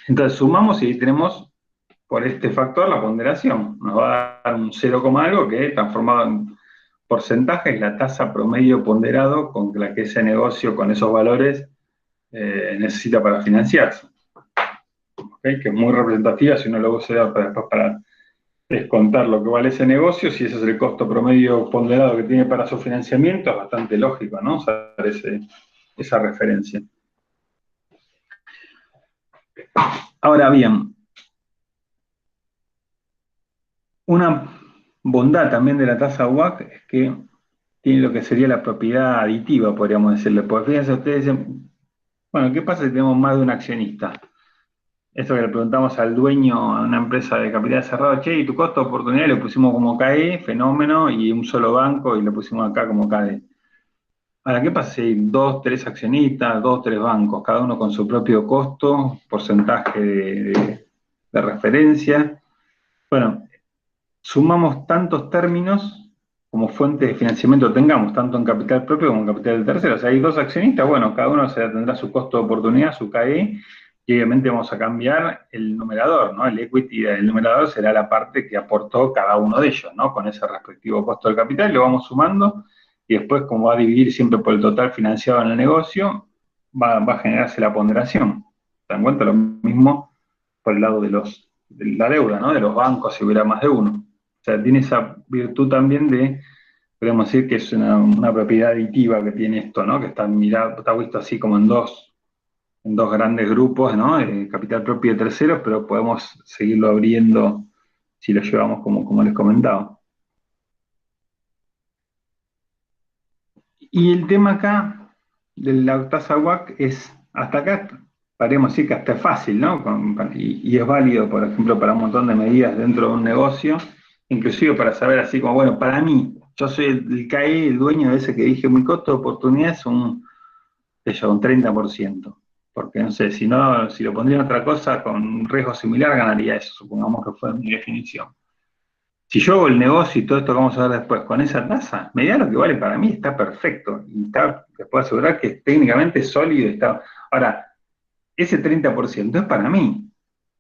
Entonces sumamos y tenemos por este factor la ponderación. Nos va a dar un 0, algo que transformado en porcentaje es la tasa promedio ponderado con la que ese negocio con esos valores necesita para financiarse. ¿Okay? Que es muy representativa si uno luego se da después para descontar lo que vale ese negocio, si ese es el costo promedio ponderado que tiene para su financiamiento, es bastante lógico, ¿no? Usar esa referencia. Ahora bien, una bondad también de la tasa WACC es que tiene lo que sería la propiedad aditiva, podríamos decirle. Porque fíjense, ustedes dicen, bueno, ¿qué pasa si tenemos más de un accionista? Esto que le preguntamos al dueño de una empresa de capital cerrado, che, ¿y tu costo de oportunidad? Le pusimos como KE, fenómeno, y un solo banco, y le pusimos acá como KD. Ahora, ¿qué pasa si hay 2, 3 accionistas, 2, 3 bancos, cada uno con su propio costo, porcentaje de referencia? Bueno, sumamos tantos términos como fuente de financiamiento tengamos, tanto en capital propio como en capital del tercero. O sea, hay 2 accionistas, bueno, cada uno tendrá su costo de oportunidad, su KE, y obviamente vamos a cambiar el numerador, ¿no? El equity del numerador será la parte que aportó cada uno de ellos, ¿no? Con ese respectivo costo del capital, lo vamos sumando, y después, como va a dividir siempre por el total financiado en el negocio, va a generarse la ponderación. ¿Se dan cuenta? Lo mismo por el lado de la deuda, ¿no? De los bancos, si hubiera más de uno. O sea, tiene esa virtud también de, podemos decir que es una propiedad aditiva que tiene esto, ¿no? Que está visto así como en dos grandes grupos, ¿no? Capital propio de terceros, pero podemos seguirlo abriendo si lo llevamos como les comentaba. Y el tema acá de la tasa WACC es, hasta acá, podríamos decir que hasta es fácil, ¿no? Y es válido, por ejemplo, para un montón de medidas dentro de un negocio, inclusive para saber así como, bueno, para mí, yo soy el CAE, el dueño de ese que dije, mi costo de oportunidad es un 30%. Porque, no sé, si lo pondría en otra cosa, con un riesgo similar, ganaría eso, supongamos que fue mi definición. Si yo hago el negocio y todo esto que vamos a ver después con esa tasa, me da lo que vale para mí, está perfecto. Y te puedo asegurar que es técnicamente sólido. Ahora, ese 30% es para mí.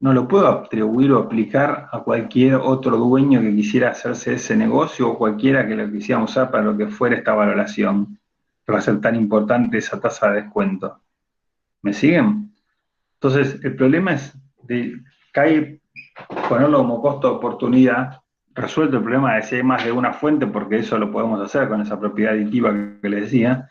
No lo puedo atribuir o aplicar a cualquier otro dueño que quisiera hacerse ese negocio o cualquiera que lo quisiera usar para lo que fuera esta valoración, que va a ser tan importante esa tasa de descuento. ¿Me siguen? Entonces, el problema es cae ponerlo como costo de oportunidad, resuelto el problema de si hay más de una fuente, porque eso lo podemos hacer con esa propiedad aditiva que les decía,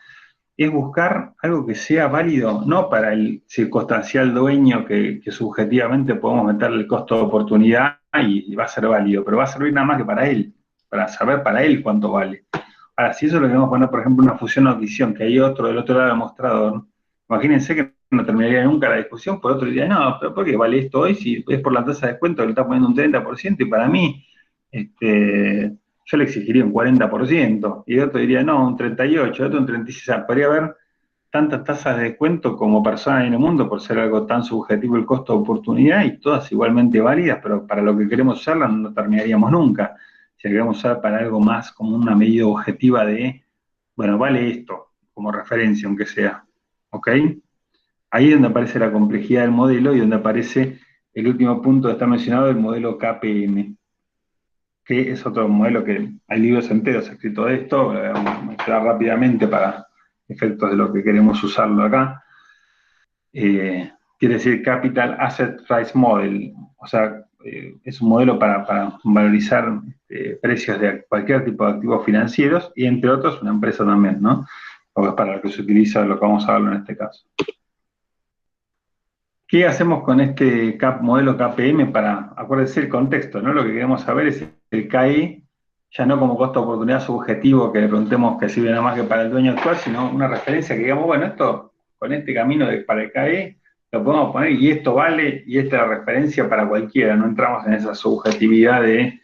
es buscar algo que sea válido, no para el circunstancial dueño que subjetivamente podemos meterle el costo de oportunidad y va a ser válido, pero va a servir nada más que para él, para saber para él cuánto vale. Ahora, si eso lo queremos poner, por ejemplo, una fusión o adquisición, que hay otro del otro lado del mostrador, imagínense que no terminaría nunca la discusión, por otro diría, no, pero ¿por qué vale esto hoy si es por la tasa de descuento que le está poniendo un 30% y para mí, yo le exigiría un 40%, y el otro diría, no, un 38%, el otro un 36%, o sea, podría haber tantas tasas de descuento como personas en el mundo por ser algo tan subjetivo el costo de oportunidad y todas igualmente válidas, pero para lo que queremos usarlas no terminaríamos nunca. Si la queremos usar para algo más como una medida objetiva de, bueno, vale esto, como referencia, aunque sea, ¿ok? Ahí es donde aparece la complejidad del modelo y donde aparece el último punto que está mencionado, el modelo KPM, que es otro modelo que hay libros enteros escritos de esto, vamos a mostrar rápidamente para efectos de lo que queremos usarlo acá. Quiere decir Capital Asset Price Model, o sea, es un modelo para valorizar precios de cualquier tipo de activos financieros y entre otros una empresa también, ¿no? O es para lo que se utiliza lo que vamos a hablar en este caso. ¿Qué hacemos con este modelo KPM para, acuérdense el contexto, ¿no? Lo que queremos saber es el KI, ya no como costo de oportunidad subjetivo que le preguntemos que sirve nada más que para el dueño actual, sino una referencia que digamos, bueno, esto, con este camino para el KI, lo podemos poner y esto vale, y esta es la referencia para cualquiera, no entramos en esa subjetividad de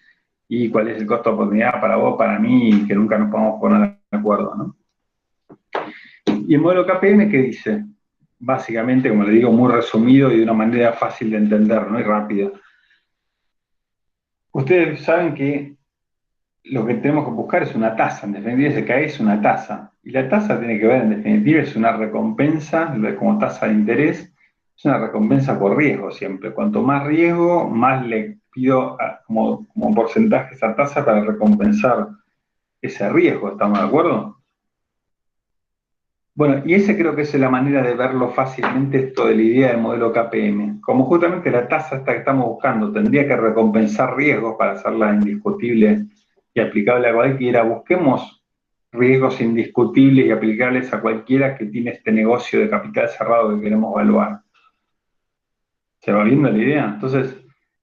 y cuál es el costo de oportunidad para vos, para mí, y que nunca nos podamos poner de acuerdo, ¿no? Y el modelo KPM, ¿qué dice? Básicamente, como le digo, muy resumido y de una manera fácil de entender, ¿no? Y rápida. Ustedes saben que lo que tenemos que buscar es una tasa, en definitiva ese KE es una tasa, y la tasa tiene que ver, en definitiva, es una recompensa, como tasa de interés, es una recompensa por riesgo siempre. Cuanto más riesgo, más le pido como porcentaje esa tasa para recompensar ese riesgo, ¿estamos de acuerdo? Bueno, y esa creo que es la manera de verlo fácilmente esto de la idea del modelo KPM. Como justamente la tasa esta que estamos buscando tendría que recompensar riesgos para hacerla indiscutible y aplicable a cualquiera, busquemos riesgos indiscutibles y aplicables a cualquiera que tiene este negocio de capital cerrado que queremos evaluar. ¿Se va viendo la idea? Entonces,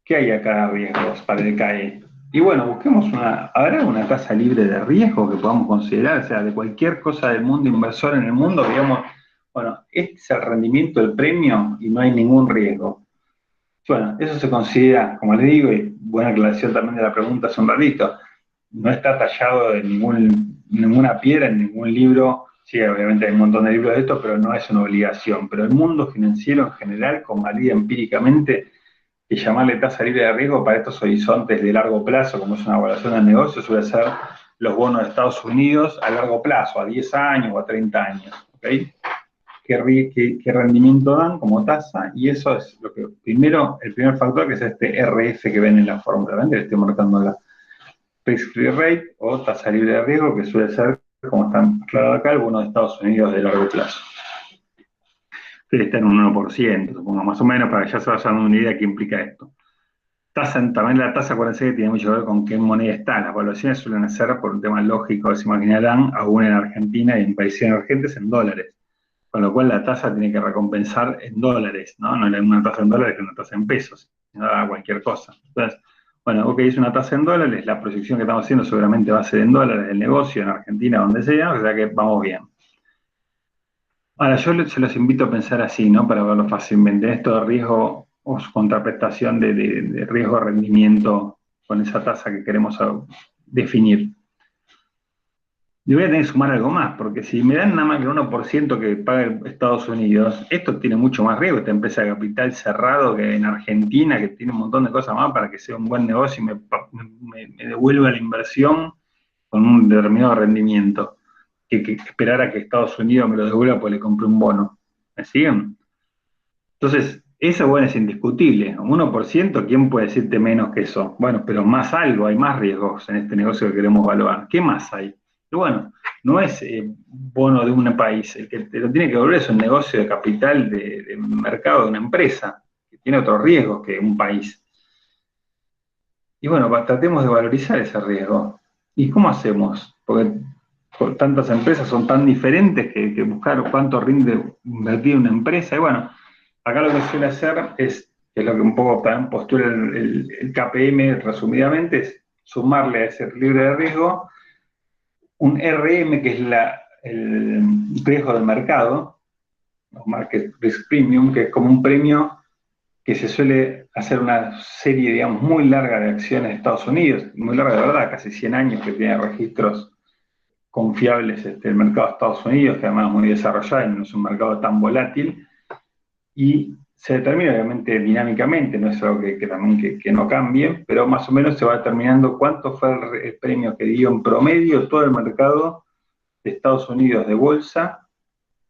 ¿qué hay acá de riesgos para el CAE? Y bueno, busquemos ¿habrá una tasa libre de riesgo que podamos considerar? O sea, de cualquier cosa del mundo inversor en el mundo, digamos, bueno, este es el rendimiento del premio y no hay ningún riesgo. Bueno, eso se considera, como les digo, y buena aclaración también de la pregunta hace un ratito, no está tallado en ninguna piedra, en ningún libro. Sí, obviamente hay un montón de libros de esto, pero no es una obligación. Pero el mundo financiero en general convalida empíricamente que llamarle tasa libre de riesgo para estos horizontes de largo plazo, como es una evaluación del negocio, suele ser los bonos de Estados Unidos a largo plazo, a 10 años o a 30 años. ¿Okay? ¿Qué rendimiento dan como tasa? Y eso es lo que primero, el primer factor, que es este RF que ven en la fórmula, ¿ven? Que le estoy marcando la risk-free rate o tasa libre de riesgo, que suele ser, como está aclarado acá, el bono de Estados Unidos de largo plazo. Que está en un 1%, supongo, más o menos, para que ya se vayan dando una idea de qué implica esto. También la tasa, acuérdense que tiene mucho que ver con qué moneda está. Las evaluaciones suelen hacer, por un tema lógico, se imaginarán, aún en Argentina y en países emergentes, en dólares. Con lo cual la tasa tiene que recompensar en dólares, ¿no? No es una tasa en dólares que una tasa en pesos, sino a cualquier cosa. Entonces, bueno, ok, es una tasa en dólares, la proyección que estamos haciendo seguramente va a ser en dólares, el negocio, en Argentina, donde sea, o sea que vamos bien. Ahora, se los invito a pensar así, ¿no? Para verlo fácilmente. Esto de riesgo o contraprestación de riesgo-rendimiento con esa tasa que queremos definir. Y voy a tener que sumar algo más, porque si me dan nada más que el 1% que paga Estados Unidos, esto tiene mucho más riesgo, esta empresa de capital cerrado que en Argentina, que tiene un montón de cosas más para que sea un buen negocio y me devuelva la inversión con un determinado rendimiento, que esperar a que Estados Unidos me lo devuelva porque le compré un bono. ¿Me siguen? Entonces, eso, bueno, es indiscutible. Un 1%, ¿quién puede decirte menos que eso? Bueno, pero más algo, hay más riesgos en este negocio que queremos evaluar. ¿Qué más hay? Y bueno, no es bono de un país, el que te lo tiene que devolver es un negocio de capital, de mercado de una empresa, que tiene otros riesgos que un país. Y bueno, tratemos de valorizar ese riesgo. ¿Y cómo hacemos? Porque tantas empresas son tan diferentes que buscar cuánto rinde invertir en una empresa. Y bueno, acá lo que suele hacer es, que es lo que un poco también postula el KPM resumidamente, es sumarle a ese libre de riesgo un RM, que es el riesgo del mercado, o Market Risk Premium, que es como un premio que se suele hacer una serie, digamos, muy larga de acciones de Estados Unidos, muy larga de verdad, casi 100 años que tiene registros confiables el mercado de Estados Unidos, que además es muy desarrollado y no es un mercado tan volátil, y se determina obviamente dinámicamente, no es algo que no cambie, pero más o menos se va determinando cuánto fue el premio que dio en promedio todo el mercado de Estados Unidos de bolsa,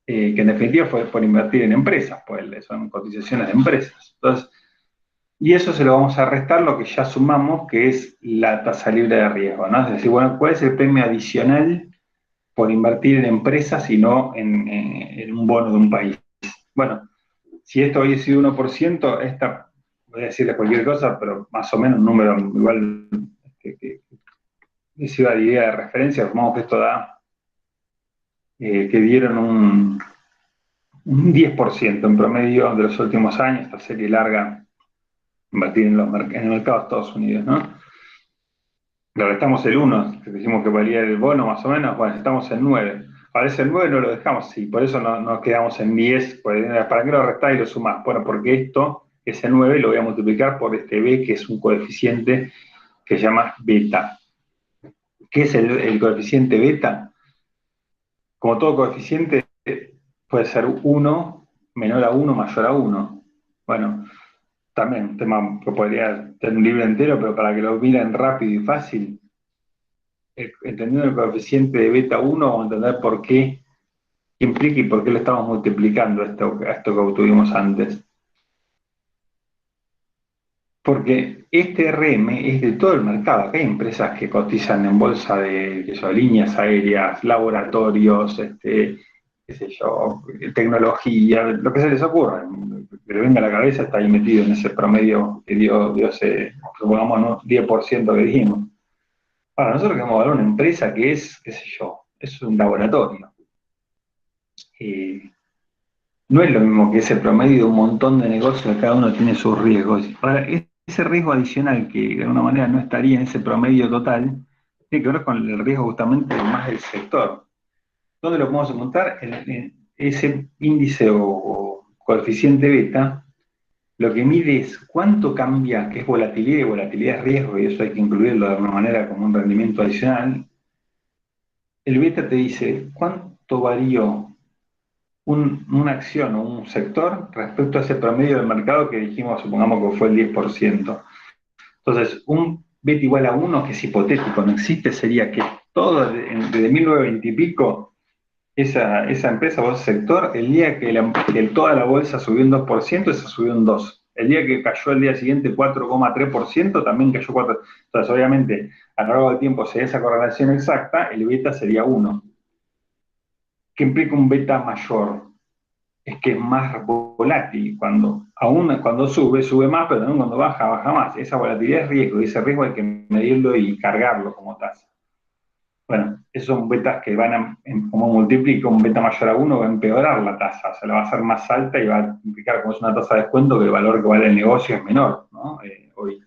que en definitiva fue por invertir en empresas, pues son cotizaciones de empresas. Entonces, y eso se lo vamos a restar lo que ya sumamos, que es la tasa libre de riesgo, ¿no? Es decir, bueno, ¿cuál es el premio adicional por invertir en empresas y no en un bono de un país? Bueno, si esto hubiese sido 1%, voy a decirle cualquier cosa, pero más o menos un número igual que sirva de idea de referencia, como que esto da, que dieron un 10% en promedio de los últimos años, esta serie larga, invertir en el mercado de Estados Unidos, ¿no? Claro, estamos el 1, que dijimos que valía el bono más o menos, bueno, estamos en 9. Ahora ese 9 no lo dejamos, sí, por eso no quedamos en 10, ¿para qué lo restás y lo sumás? Bueno, porque ese 9 lo voy a multiplicar por este B, que es un coeficiente que se llama beta. ¿Qué es el coeficiente beta? Como todo coeficiente, puede ser 1, menor a 1, mayor a 1. Bueno, también un tema que podría tener un libro entero, pero para que lo miren rápido y fácil, entendiendo el coeficiente de beta 1, vamos a entender por qué implica y por qué lo estamos multiplicando a esto que obtuvimos antes. Porque este RM es de todo el mercado. Acá hay empresas que cotizan en bolsa de líneas aéreas, laboratorios, qué sé yo, tecnología, lo que se les ocurra. Que le venga a la cabeza está ahí metido en ese promedio que dio ese, supongamos, ¿no? 10% que dijimos. Ahora, nosotros queremos evaluar una empresa que es, qué sé yo, es un laboratorio. No es lo mismo que ese promedio de un montón de negocios que cada uno tiene sus riesgos. Ahora, ese riesgo adicional que de alguna manera no estaría en ese promedio total, tiene que ver con el riesgo justamente más del sector. ¿Dónde lo podemos encontrar? En ese índice o coeficiente beta lo que mide es cuánto cambia, que es volatilidad, y volatilidad es riesgo, y eso hay que incluirlo de alguna manera como un rendimiento adicional. El beta te dice cuánto varió una acción o un sector respecto a ese promedio del mercado que dijimos, supongamos que fue el 10%. Entonces, un beta igual a 1, que es hipotético, no existe, sería que todo, desde 1920 y pico, esa empresa o ese sector, el día que toda la bolsa subió un 2%, esa subió un 2%. El día que cayó el día siguiente 4,3%, también cayó 4%. Entonces, obviamente, a lo largo del tiempo, si hay esa correlación exacta, el beta sería 1. ¿Qué implica un beta mayor? Es que es más volátil. Cuando sube más, pero también cuando baja, baja más. Esa volatilidad es riesgo, y ese riesgo hay que medirlo y cargarlo como tasa. Bueno, esos son betas que como multiplica un beta mayor a 1, va a empeorar la tasa, o sea, la va a hacer más alta y va a implicar, como es una tasa de descuento, que el valor que vale el negocio es menor, ¿no? Hoy.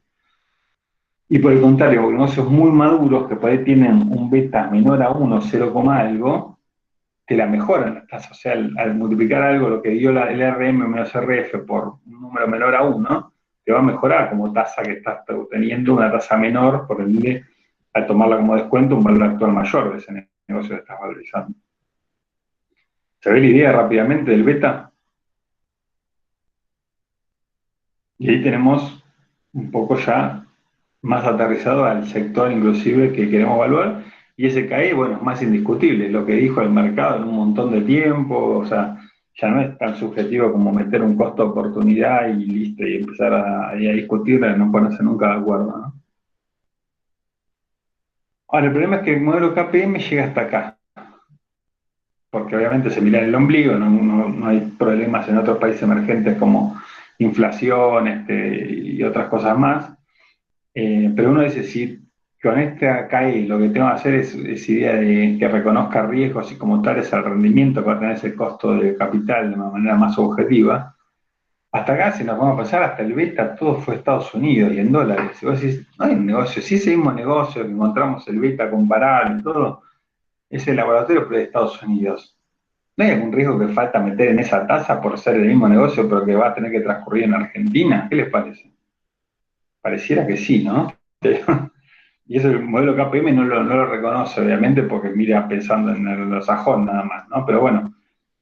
Y por el contrario, negocios muy maduros que por ahí tienen un beta menor a 1, 0, algo, te la mejoran las tasas. O sea, al multiplicar algo, lo que dio el RM menos RF por un número menor a 1, te va a mejorar como tasa que estás teniendo una tasa menor, por ende, al tomarla como descuento, un valor actual mayor de ese negocio que estás valorizando. ¿Se ve la idea rápidamente del beta? Y ahí tenemos un poco ya más aterrizado al sector inclusive que queremos evaluar, y ese KI, bueno, es más indiscutible, lo que dijo el mercado en un montón de tiempo, o sea, ya no es tan subjetivo como meter un costo de oportunidad y listo, y empezar a discutirla y no ponerse nunca de acuerdo, ¿no? Ahora, el problema es que el modelo KPM llega hasta acá, porque obviamente se mira el ombligo, no hay problemas en otros países emergentes como inflación y otras cosas más, pero uno dice, si con esta CAE lo que tengo que hacer es idea de que reconozca riesgos y como tal es el rendimiento que va a tener ese costo de capital de una manera más objetiva, hasta acá, si nos vamos a pasar hasta el beta, todo fue Estados Unidos y en dólares. Y vos decís, no hay un negocio, si ese mismo negocio que encontramos el beta comparable y todo, es el laboratorio pero de Estados Unidos. ¿No hay algún riesgo que falta meter en esa tasa por ser el mismo negocio pero que va a tener que transcurrir en Argentina? ¿Qué les parece? Pareciera que sí, ¿no? Y eso el modelo KPM no lo reconoce, obviamente, porque mira pensando en los sajón nada más, ¿no? Pero bueno,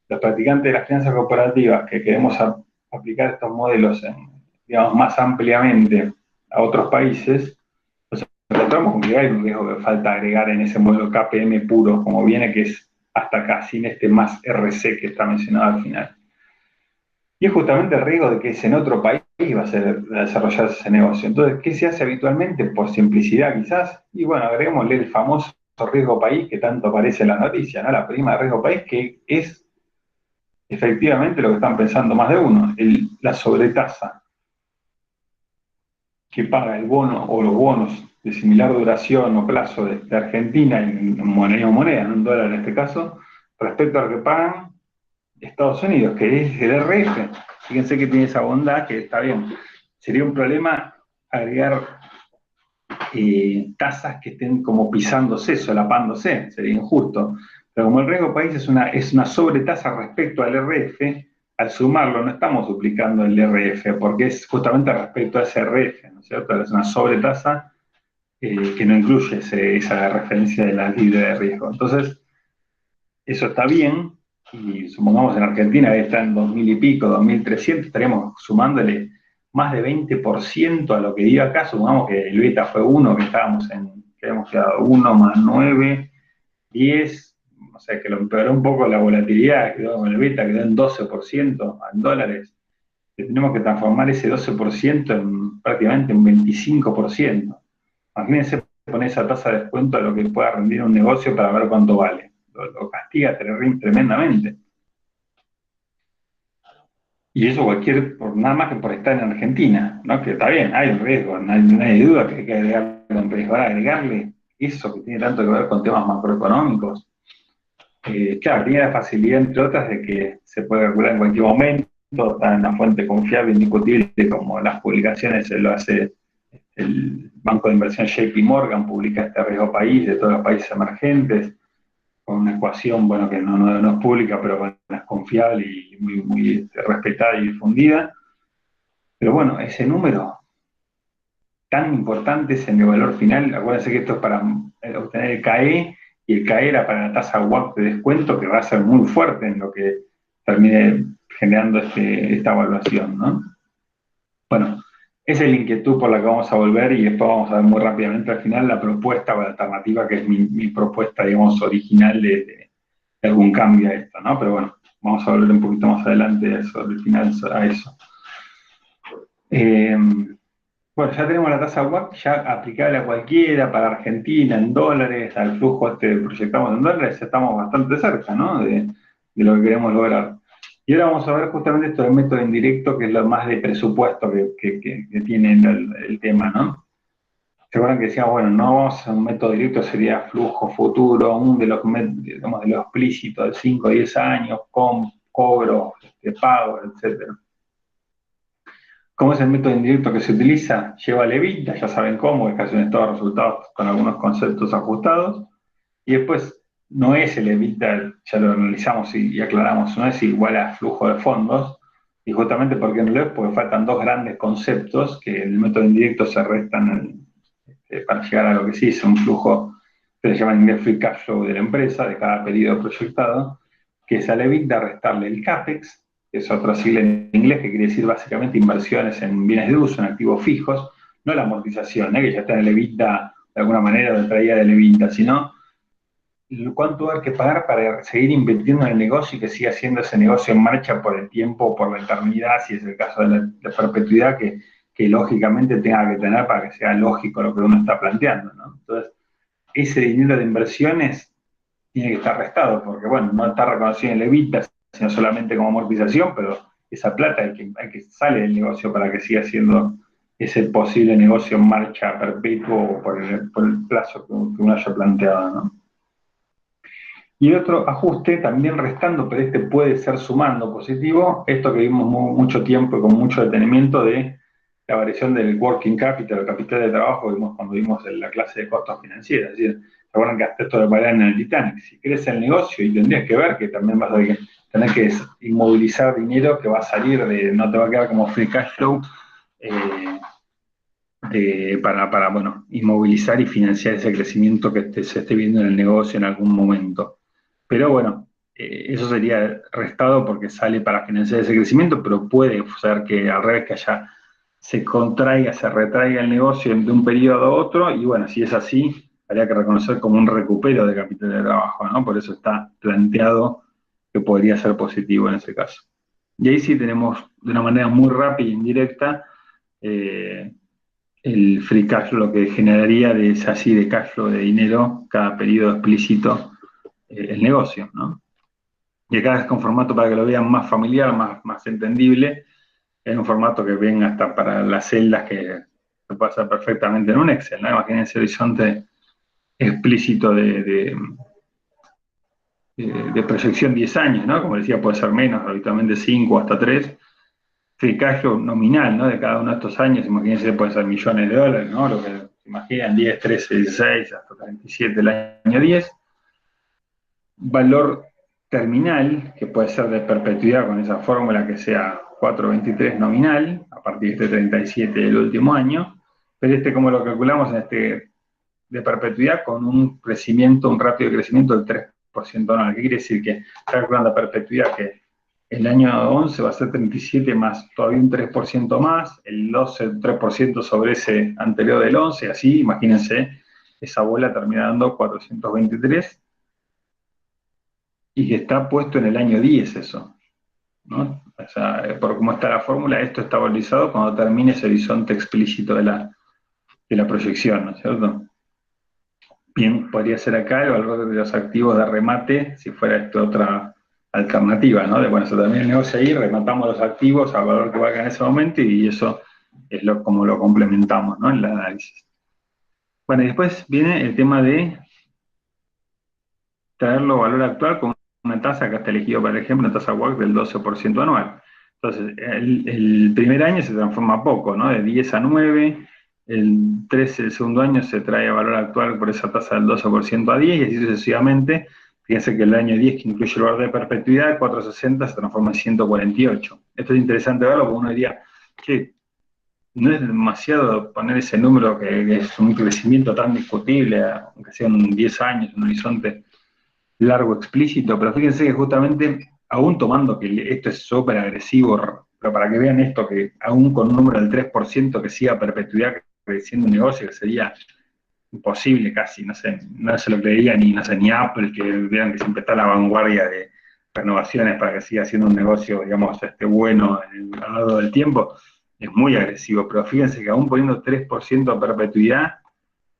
los practicantes de las finanzas corporativas que queremos aplicar estos modelos, digamos, más ampliamente a otros países, nos encontramos con que hay un riesgo que falta agregar en ese modelo KPM puro, como viene, que es hasta acá, sin este más RC que está mencionado al final. Y es justamente el riesgo de que es en otro país va a desarrollarse ese negocio. Entonces, ¿qué se hace habitualmente? Por simplicidad quizás, y bueno, agreguémosle el famoso riesgo país que tanto aparece en la noticia, ¿no? La prima de riesgo país, que es efectivamente lo que están pensando más de uno, la sobretasa que paga el bono o los bonos de similar duración o plazo de Argentina en moneda, no en dólar en este caso, respecto a lo que pagan Estados Unidos, que es el RF. Fíjense que tiene esa bondad que está bien. Sería un problema agregar tasas que estén como pisándose, solapándose, sería injusto. Pero como el riesgo país es una sobretasa respecto al RF, al sumarlo no estamos duplicando el RF, porque es justamente respecto a ese RF, ¿no es cierto? Es una sobretasa que no incluye esa referencia de la libre de riesgo. Entonces, eso está bien, y supongamos en Argentina que está en 2000 y pico, 2300, estaríamos sumándole más de 20% a lo que dio acá. Supongamos que el beta fue 1, que habíamos quedado 1 más 9, 10, o sea que lo empeoró un poco la volatilidad, quedó con el beta, quedó en 12% en dólares. Tenemos que transformar ese 12% en prácticamente un 25%. Imagínense poner esa tasa de descuento a lo que pueda rendir un negocio para ver cuánto vale. Lo castiga tremendamente. Y eso nada más que por estar en Argentina, ¿no? Que está bien, hay un riesgo, no hay duda que hay que agregarle un riesgo. Ahora, agregarle eso que tiene tanto que ver con temas macroeconómicos, claro, tiene la facilidad, entre otras, de que se puede calcular en cualquier momento, está en una fuente confiable, indiscutible, como las publicaciones se lo hace el banco de inversión JP Morgan, publica este riesgo país de todos los países emergentes, con una ecuación, bueno, que no es pública, pero bueno, es confiable y muy respetada y difundida. Pero bueno, ese número tan importante es en el valor final. Acuérdense que esto es para obtener el CAE, y el CAE era para la tasa WACC de descuento, que va a ser muy fuerte en lo que termine generando esta evaluación, ¿no? Bueno, esa es la inquietud por la que vamos a volver, y después vamos a ver muy rápidamente al final la propuesta o la alternativa, que es mi propuesta, digamos, original de algún cambio a esto, ¿no? Pero bueno, vamos a volver un poquito más adelante sobre el final a eso. Bueno, ya tenemos la tasa WACC ya aplicable a cualquiera, para Argentina, en dólares, al flujo proyectamos en dólares, ya estamos bastante cerca, ¿no? De lo que queremos lograr. Y ahora vamos a ver justamente esto del método indirecto, que es lo más de presupuesto que tiene el tema, ¿no? ¿Se acuerdan que decíamos, bueno, no vamos a un método directo, sería flujo futuro, digamos, de lo explícito, de 5 o 10 años, con cobro, pago, etcétera. ¿Cómo es el método indirecto que se utiliza? Lleva al EBITDA, ya saben cómo, es casi un estado de resultados con algunos conceptos ajustados, y después no es el EBITDA, ya lo analizamos y aclaramos, no es igual a flujo de fondos, y justamente porque no lo es, porque faltan dos grandes conceptos que en el método indirecto se restan para llegar a lo que sí es un flujo que se llama en inglés free cash flow de la empresa, de cada periodo proyectado, que es al EBITDA restarle el CAPEX, que es otra sigla en inglés que quiere decir básicamente inversiones en bienes de uso, en activos fijos, no la amortización, que ya está en el EBITDA de alguna manera, de traída del EBITDA, sino cuánto hay que pagar para seguir invirtiendo en el negocio y que siga siendo ese negocio en marcha por el tiempo o por la eternidad, si es el caso de la perpetuidad, que lógicamente tenga que tener para que sea lógico lo que uno está planteando, ¿no? Entonces, ese dinero de inversiones tiene que estar restado, porque bueno, no está reconocido en el EBITDA, sino solamente como amortización, pero esa plata hay que sale del negocio para que siga siendo ese posible negocio en marcha perpetuo por el plazo que uno haya planteado, ¿no? Y otro ajuste, también restando, pero este puede ser sumando positivo, esto que vimos mucho tiempo y con mucho detenimiento de la variación del working capital, el capital de trabajo, vimos cuando vimos en la clase de costos financieros. Es decir, se acuerdan que hasta esto de variar en el Titanic, si crece el negocio y tendrías que ver que también vas a tener que inmovilizar dinero que va a salir no te va a quedar como free cash flow, para bueno, inmovilizar y financiar ese crecimiento que se esté viendo en el negocio en algún momento. Pero bueno, eso sería restado porque sale para financiar ese crecimiento, pero puede ser que al revés, que allá se contraiga, se retraiga el negocio de un periodo a otro, y bueno, si es así, habría que reconocer como un recupero de capital de trabajo, ¿no? Por eso está planteado que podría ser positivo en ese caso. Y ahí sí tenemos de una manera muy rápida e indirecta el free cash flow, lo que generaría de cash flow de dinero cada periodo explícito el negocio, ¿no? Y acá es con formato para que lo vean más familiar, más entendible, es un formato que ven hasta para las celdas que se puede hacer perfectamente en un Excel, ¿no? Imagínense horizonte explícito de proyección 10 años, ¿no? Como decía, puede ser menos, habitualmente 5 hasta 3. Free cash flow nominal, ¿no? De cada uno de estos años, imagínense, puede ser millones de dólares, ¿no? Lo que se imaginan, 10, 13, 16, hasta 37 el año 10. Valor terminal, que puede ser de perpetuidad con esa fórmula que sea 4,23 nominal, a partir de 37 del último año, pero como lo calculamos de perpetuidad con un crecimiento, un ratio de crecimiento del 3% anual. ¿Qué quiere decir? Que está calculando la perpetuidad que el año 11 va a ser 37 más todavía un 3% más, el 12 3% sobre ese anterior del 11, así, imagínense, esa bola termina dando 423, y que está puesto en el año 10 eso, ¿no? O sea, por cómo está la fórmula, esto está valorizado cuando termine ese horizonte explícito de la proyección, ¿no es cierto? Bien, podría ser acá el valor de los activos de remate, si fuera esto otra alternativa, ¿no? De bueno, se termina el negocio ahí, rematamos los activos al valor que valga en ese momento, y eso es como lo complementamos, ¿no? En el análisis. Bueno, y después viene el tema de traerlo a valor actual con una tasa que está elegido, por ejemplo, una tasa WACC del 12% anual. Entonces, el primer año se transforma poco, ¿no? De 10 a 9, el 13 del segundo año se trae a valor actual por esa tasa del 12% a 10, y así sucesivamente. Fíjense que el año 10, que incluye el valor de perpetuidad, 460 se transforma en 148. Esto es interesante verlo, porque uno diría, che, no es demasiado poner ese número que es un crecimiento tan discutible, aunque sean 10 años, un horizonte largo explícito, pero fíjense que justamente, aún tomando que esto es súper agresivo, pero para que vean esto, que aún con un número del 3% que siga a perpetuidad creciendo un negocio, que sería imposible casi, no sé, no se lo creería ni, no sé, ni Apple, que vean que siempre está a la vanguardia de renovaciones para que siga siendo un negocio, digamos, bueno a lo largo del tiempo, es muy agresivo, pero fíjense que aún poniendo 3% a perpetuidad,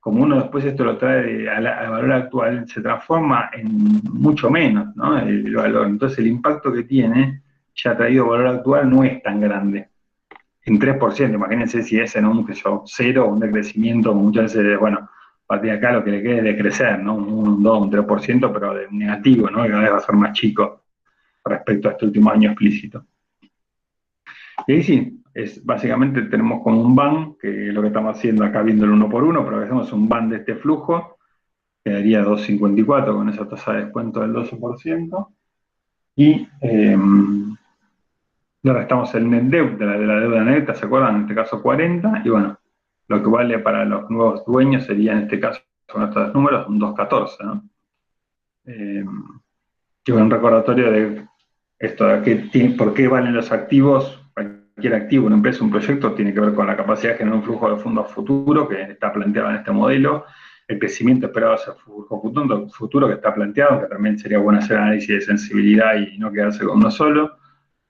como uno después esto lo trae al valor actual, se transforma en mucho menos, ¿no? El valor. Entonces el impacto que tiene, ya traído valor actual, no es tan grande. En 3%, imagínense si es en un cero, un decrecimiento, muchas veces, bueno, a partir de acá lo que le quede es de crecer, ¿no? Un 2, un 3%, pero de negativo, ¿no? Que cada vez va a ser más chico respecto a este último año explícito. Y ahí sí, básicamente tenemos como un ban, que es lo que estamos haciendo acá viendo el 1 por 1, pero hacemos un ban de este flujo, quedaría 2,54 con esa tasa de descuento del 12%, y le restamos el net debt de la deuda neta, ¿se acuerdan? En este caso 40, y bueno, lo que vale para los nuevos dueños sería en este caso, con estos números, un 2,14, ¿no? Y bueno, un recordatorio de esto, de por qué valen los activos. Cualquier activo, una empresa, un proyecto, tiene que ver con la capacidad de generar un flujo de fondos futuro que está planteado en este modelo, el crecimiento esperado hacia el flujo futuro que está planteado, que también sería bueno hacer análisis de sensibilidad y no quedarse con uno solo,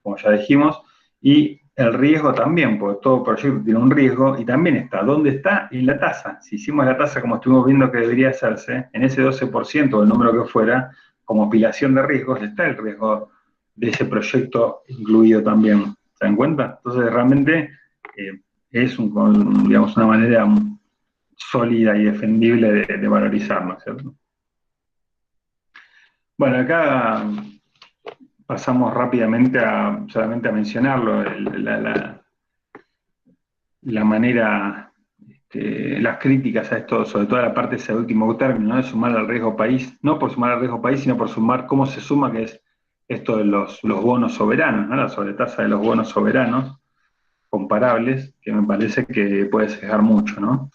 como ya dijimos, y el riesgo también, porque todo proyecto tiene un riesgo, y también está, ¿dónde está? En la tasa. Si hicimos la tasa como estuvimos viendo que debería hacerse, en ese 12% o el número que fuera, como apilación de riesgos, está el riesgo de ese proyecto incluido también. ¿Se dan cuenta? Entonces realmente es digamos, una manera sólida y defendible de valorizarlo, ¿cierto? Bueno, acá pasamos rápidamente solamente a mencionarlo, la manera, las críticas a esto, sobre todo a la parte de ese último término, ¿no? De sumar al riesgo país, no por sumar al riesgo país, sino por sumar cómo se suma, que es esto de los bonos soberanos, ¿no? La sobretasa de los bonos soberanos comparables, que me parece que puede sesgar mucho, ¿no?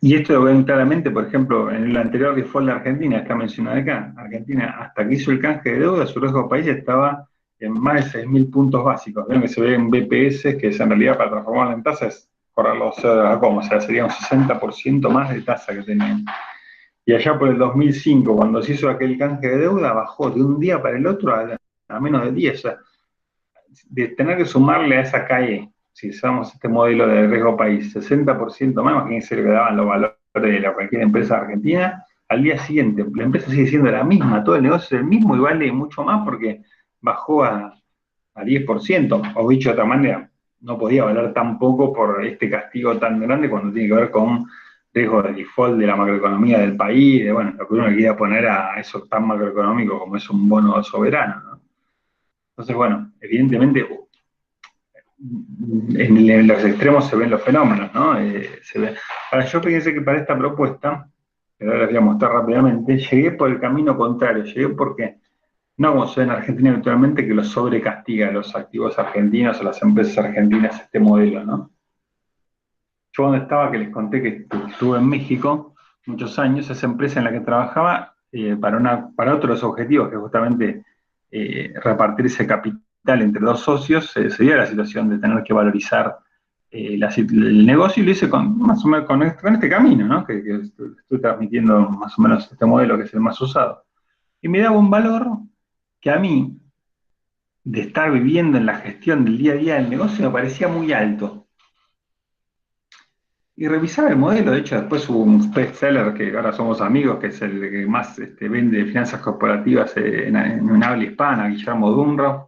Y esto lo ven claramente, por ejemplo, en el anterior default de Argentina, está mencionado acá. Argentina, hasta que hizo el canje de deuda, su riesgo país estaba en más de 6.000 puntos básicos. Ven que se ve en BPS, que es en realidad para transformarlo en tasa, es correrlo como, o sea, sería un 60% más de tasa que tenían. Y allá por el 2005, cuando se hizo aquel canje de deuda, bajó de un día para el otro a menos de 10. O sea, de tener que sumarle a esa calle, si usamos este modelo de riesgo país, 60% más, imagínense lo que daban los valores de cualquier empresa argentina, al día siguiente la empresa sigue siendo la misma, todo el negocio es el mismo y vale mucho más porque bajó a 10%, o dicho de otra manera, no podía valer tan poco por este castigo tan grande cuando tiene que ver con riesgo de default de la macroeconomía del país, de bueno, lo que uno le quería poner a eso tan macroeconómico como es un bono soberano, ¿no? Entonces, bueno, evidentemente en los extremos se ven los fenómenos, ¿no? Ahora, yo pensé que para esta propuesta, que ahora les voy a mostrar rápidamente, llegué por el camino contrario, llegué porque, no como se ve en Argentina habitualmente, que lo sobrecastiga a los activos argentinos o las empresas argentinas este modelo, ¿no? Yo donde estaba, que les conté que estuve en México muchos años, esa empresa en la que trabajaba, para otros objetivos, que justamente repartirse capital entre dos socios, se dio la situación de tener que valorizar el negocio, y lo hice más o menos con este camino, ¿no? Que estoy transmitiendo más o menos este modelo que es el más usado. Y me daba un valor que a mí, de estar viviendo en la gestión del día a día del negocio, me parecía muy alto. Y revisaba el modelo, de hecho después hubo un bestseller que ahora somos amigos, que es el que más vende finanzas corporativas en habla hispana, Guillermo Dunroff,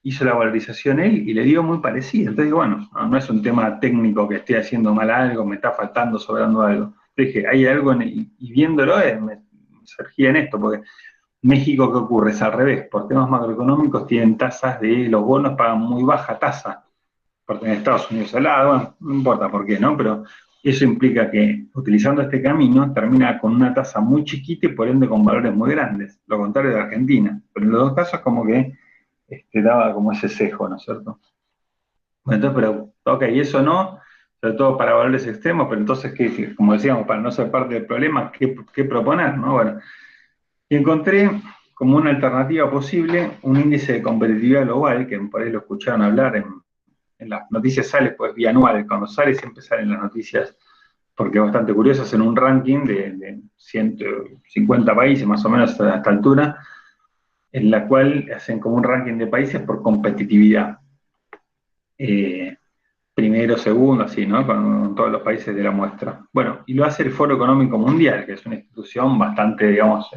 hizo la valorización él y le dio muy parecido. Entonces, bueno, no es un tema técnico que esté haciendo mal algo, me está faltando, sobrando algo. Dije, hay algo, y viéndolo me surgía en esto, porque México, ¿qué ocurre? Es al revés, por temas macroeconómicos tienen tasas de, los bonos pagan muy baja tasa, porque en Estados Unidos al lado, bueno, no importa por qué, ¿no? Pero eso implica que, utilizando este camino, termina con una tasa muy chiquita y por ende con valores muy grandes, lo contrario de Argentina. Pero en los dos casos como que daba como ese sesgo, ¿no es cierto? Bueno, entonces, pero, ok, eso no, sobre todo para valores extremos, pero entonces, ¿qué? Como decíamos, para no ser parte del problema, ¿qué proponer, no? Bueno, y encontré como una alternativa posible un índice de competitividad global, que por ahí lo escucharon hablar en las noticias, sale pues bianual, cuando sale siempre salen las noticias, porque es bastante curioso, hacen un ranking de 150 países más o menos a esta altura, en la cual hacen como un ranking de países por competitividad. Primero, segundo, así, ¿no? Con todos los países de la muestra. Bueno, y lo hace el Foro Económico Mundial, que es una institución bastante, digamos,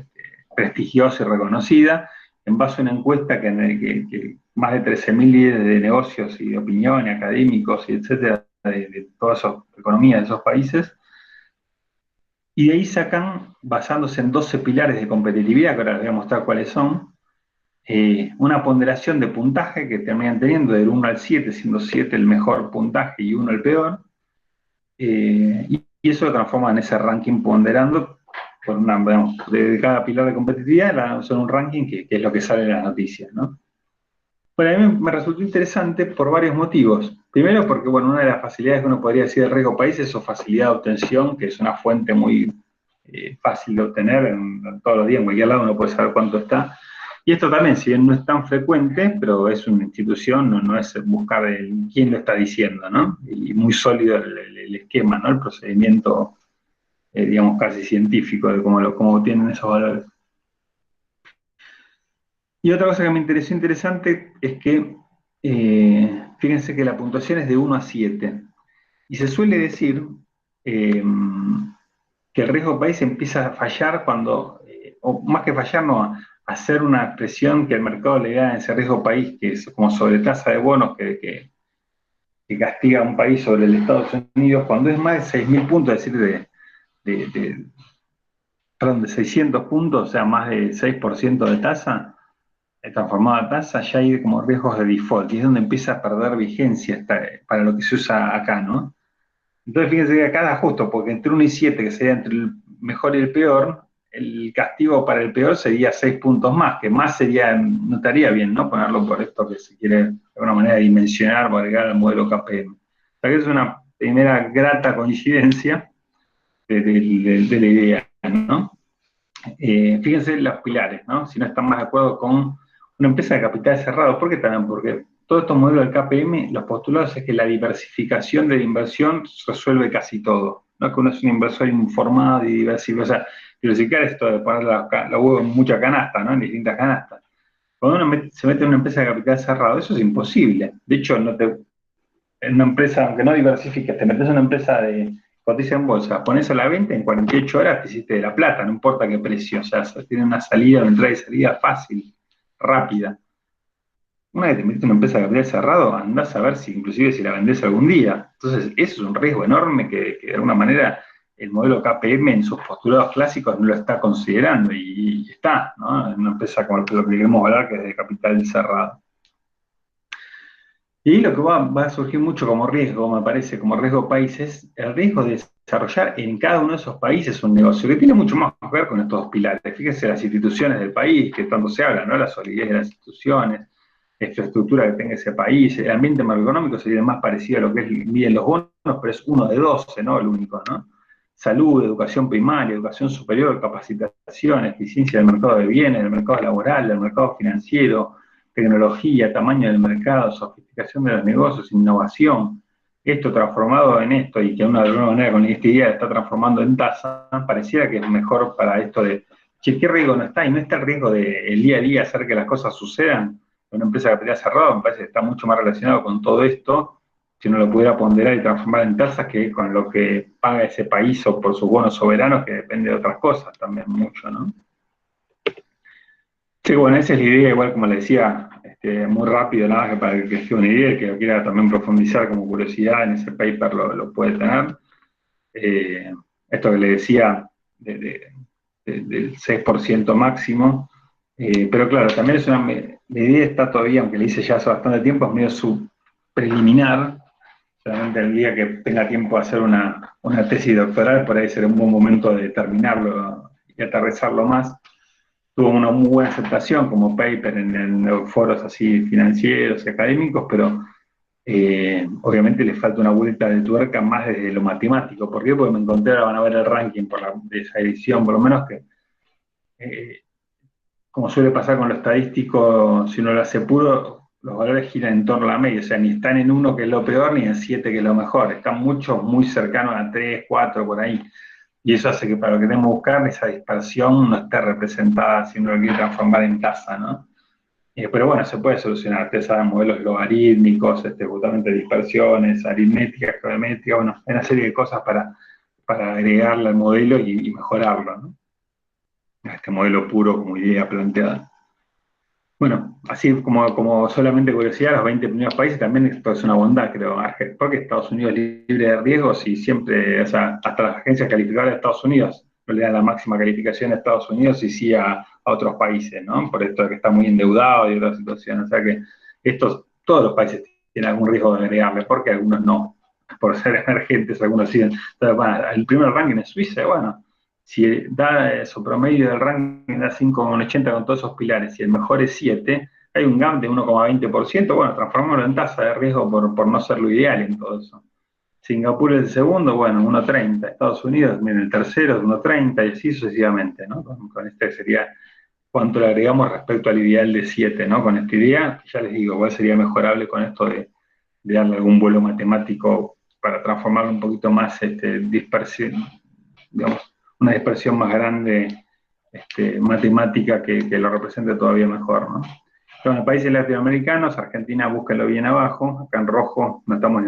prestigiosa y reconocida, en base a una encuesta que más de 13.000 líderes de negocios y de opinión, académicos y etcétera, de toda esa economía de esos países, y de ahí sacan, basándose en 12 pilares de competitividad, que ahora les voy a mostrar cuáles son, una ponderación de puntaje que terminan teniendo del 1 al 7, siendo 7 el mejor puntaje y 1 el peor, y eso lo transforma en ese ranking ponderando por digamos, de cada pilar de competitividad, son un ranking que es lo que sale en las noticias, ¿no? Bueno, a mí me resultó interesante por varios motivos. Primero porque, bueno, una de las facilidades que uno podría decir del riesgo país es su facilidad de obtención, que es una fuente muy fácil de obtener, todos los días en cualquier lado uno puede saber cuánto está. Y esto también, si bien no es tan frecuente, pero es una institución, no es buscar quién lo está diciendo, ¿no? Y muy sólido el esquema, ¿no? El procedimiento, digamos, casi científico de cómo tienen esos valores. Y otra cosa que me interesó interesante es que, fíjense que la puntuación es de 1 a 7. Y se suele decir que el riesgo país empieza a fallar cuando, o más que fallar, no, hacer una expresión que el mercado le da a ese riesgo país, que es como sobretasa de bonos que castiga a un país sobre el Estados Unidos, cuando es más de 6.000 puntos, es decir, de 600 puntos, o sea, más de 6% de tasa, transformada a tasa, ya hay como riesgos de default, y es donde empieza a perder vigencia para lo que se usa acá, ¿no? Entonces, fíjense que acá da justo, porque entre 1 y 7, que sería entre el mejor y el peor, el castigo para el peor sería 6 puntos más, que más sería, no estaría bien, ¿no? Ponerlo por esto que se quiere de alguna manera dimensionar o agregar al modelo KPM. O sea que es una primera grata coincidencia de la idea, ¿no? Fíjense los pilares, ¿no? Si no están más de acuerdo con una empresa de capital cerrado. ¿Por qué también? Porque todos estos modelos del KPM, los postulados es que la diversificación de la inversión resuelve casi todo. No es que uno es un inversor informado y diversificado. O sea, diversificar esto de poner la huevo en muchas canastas, ¿no? En distintas canastas. Cuando uno se mete en una empresa de capital cerrado, eso es imposible. De hecho, en una empresa, aunque no diversifiques, te metes en una empresa de cotiza en bolsa, pones a la venta, en 48 horas te hiciste de la plata, no importa qué precio, o sea, tiene una salida, una entrada y salida fácil, rápida. Una vez que te metes en una empresa de capital cerrado, andás a ver si inclusive si la vendés algún día. Entonces, eso es un riesgo enorme que de alguna manera el modelo KPM en sus postulados clásicos no lo está considerando, y está, ¿no? En una empresa como lo que queremos hablar, que es de capital cerrado. Y lo que va a surgir mucho como riesgo, me parece, como riesgo país, es el riesgo de desarrollar en cada uno de esos países un negocio que tiene mucho más que ver con estos dos pilares. Fíjense las instituciones del país, que tanto se habla, ¿no? La solidez de las instituciones, la infraestructura que tenga ese país, el ambiente macroeconómico sería más parecido a lo que miden los bonos, pero es uno de 12, ¿no? El único, ¿no? Salud, educación primaria, educación superior, capacitación, eficiencia del mercado de bienes, del mercado laboral, del mercado financiero, tecnología, tamaño del mercado, sofisticación de los negocios, innovación. Esto transformado en esto, y que de alguna manera con esta idea está transformando en tasa, pareciera que es mejor para esto de, che, ¿qué riesgo no está? Y no está el riesgo de el día a día hacer que las cosas sucedan. Una empresa de capital cerrado me parece que está mucho más relacionado con todo esto, si uno lo pudiera ponderar y transformar en tasas, que con lo que paga ese país o por sus bonos soberanos, que depende de otras cosas también mucho, ¿no? Sí, bueno, esa es la idea, igual como le decía, muy rápido, nada más que para el que esté una idea, el que lo quiera también profundizar como curiosidad en ese paper lo puede tener. Esto que le decía del 6% máximo, pero claro, también es la idea está todavía, aunque le hice ya hace bastante tiempo, es medio preliminar. Solamente el día que tenga tiempo de hacer una tesis doctoral, por ahí será un buen momento de terminarlo y aterrizarlo más. tuvo una muy buena aceptación como paper en los foros así financieros y académicos, pero obviamente le falta una vuelta de tuerca más desde lo matemático. ¿Por qué? Porque me encontré, ahora van a ver el ranking de esa edición, por lo menos que, como suele pasar con lo estadístico, si uno lo hace puro, los valores giran en torno a la media, o sea, ni están en 1 que es lo peor, ni en 7 que es lo mejor, están muchos muy cercanos a 3, 4, por ahí. Y eso hace que para lo que tenemos que buscar, esa dispersión no esté representada si uno lo quiere transformar en tasa, ¿no? Pero bueno, se puede solucionar. Ustedes saben, modelos logarítmicos, justamente dispersiones, aritméticas, geométricas, bueno, hay una serie de cosas para agregarle al modelo y mejorarlo, ¿no? Este modelo puro como idea planteada. Bueno, así como solamente curiosidad, los 20 primeros países también esto es una bondad, creo, porque Estados Unidos es libre de riesgos y siempre, o sea, hasta las agencias calificadoras de Estados Unidos no le dan la máxima calificación a Estados Unidos y sí a otros países, ¿no? Por esto de que está muy endeudado y otras situaciones. O sea que todos los países tienen algún riesgo de agregarle, porque algunos no. Por ser emergentes, algunos siguen. Entonces, bueno, el primer ranking es Suiza, bueno, si da su promedio del ranking da 5,80 con todos esos pilares, y el mejor es 7, hay un gap de 1,20%, bueno, transformarlo en tasa de riesgo por no ser lo ideal en todo eso. Singapur es el segundo, bueno, 1,30. Estados Unidos, miren, el tercero es 1,30 y así sucesivamente, ¿no? Con este sería cuánto le agregamos respecto al ideal de 7, ¿no? Con esta idea, ya les digo, igual sería mejorable con esto de darle algún vuelo matemático para transformarlo un poquito más dispersión, digamos, una dispersión más grande matemática que lo represente todavía mejor, ¿no? Bueno, países latinoamericanos, Argentina, búsquenlo bien abajo, acá en rojo, no estamos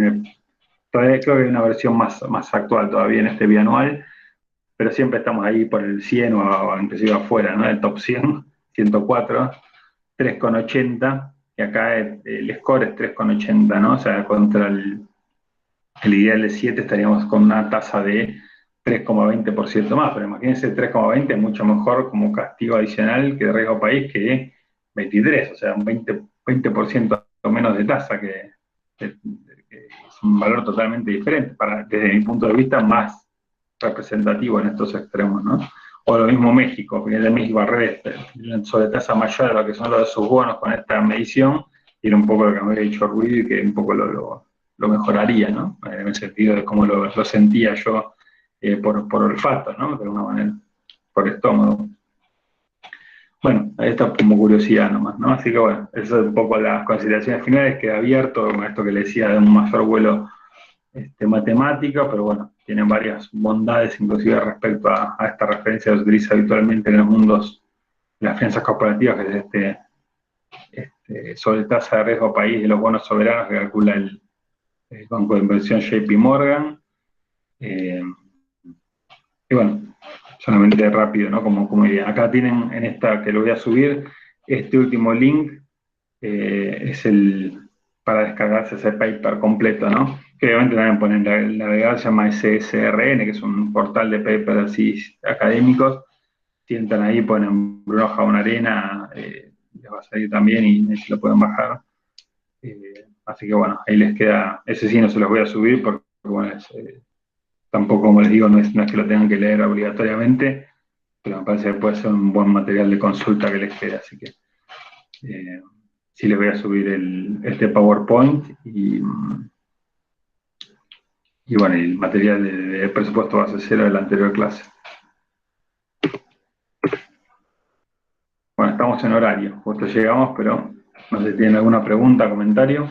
todavía creo que hay una versión más actual todavía en este bianual, pero siempre estamos ahí por el 100 o inclusive afuera, ¿no? El top 100, 104, 3,80, y acá el score es 3,80, ¿no? O sea, contra el ideal de 7 estaríamos con una tasa de 3,20% más, pero imagínense 3,20 es mucho mejor como castigo adicional que de riesgo país que 23, o sea, un 20% menos de tasa, que es un valor totalmente diferente, desde mi punto de vista más representativo en estos extremos, ¿no? O lo mismo México, porque de México al revés, sobre tasa mayor a lo que son los de sus bonos con esta medición, y era un poco lo que me había dicho Ruiz, y que un poco lo mejoraría, ¿no? En el sentido de cómo lo sentía yo por olfato, ¿no? De alguna manera, por estómago. Bueno, ahí está como curiosidad nomás, ¿no? Así que bueno, eso es un poco las consideraciones finales, queda abierto con esto que le decía de un mayor vuelo matemática, pero bueno, tienen varias bondades, inclusive respecto a esta referencia que se utiliza habitualmente en los mundos de las finanzas corporativas, que es sobre tasa de riesgo país de los bonos soberanos que calcula el banco de inversión JP Morgan. Y bueno, solamente rápido, ¿no? Como idea. Acá tienen en esta que lo voy a subir, este último link es para descargarse ese paper completo, ¿no? Que obviamente también ponen el navegador, se llama SSRN, que es un portal de papers así académicos. Si entran ahí, ponen Bruno Jabón Arena, les va a salir también y lo pueden bajar. Así que bueno, ahí les queda, ese sí no se los voy a subir porque bueno, tampoco, como les digo, no es que lo tengan que leer obligatoriamente, pero me parece que puede ser un buen material de consulta que les quede, así que sí les voy a subir este PowerPoint y bueno, el material de presupuesto base cero de la anterior clase. Bueno, estamos en horario, justo llegamos, pero no sé si tienen alguna pregunta, comentario.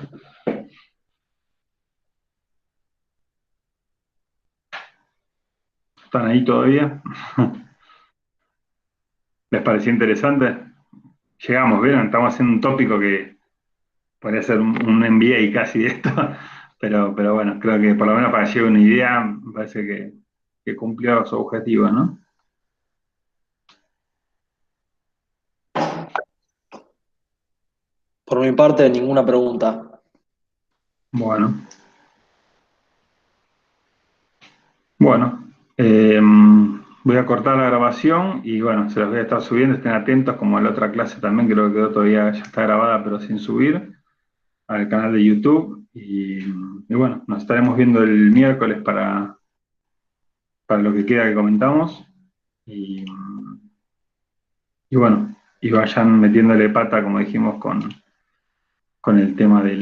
¿Están ahí todavía? ¿Les pareció interesante? Llegamos, ¿vieron? Estamos haciendo un tópico que podría ser un MBA casi de esto, pero bueno, creo que por lo menos para llevar una idea, me parece que cumplió su objetivo, ¿no? Por mi parte, ninguna pregunta. Bueno. Bueno, voy a cortar la grabación y bueno, se los voy a estar subiendo, estén atentos, como a la otra clase también, creo que quedó todavía, ya está grabada pero sin subir, al canal de YouTube. Y bueno, nos estaremos viendo el miércoles para lo que queda que comentamos. Y Y bueno, y vayan metiéndole pata, como dijimos, con el tema de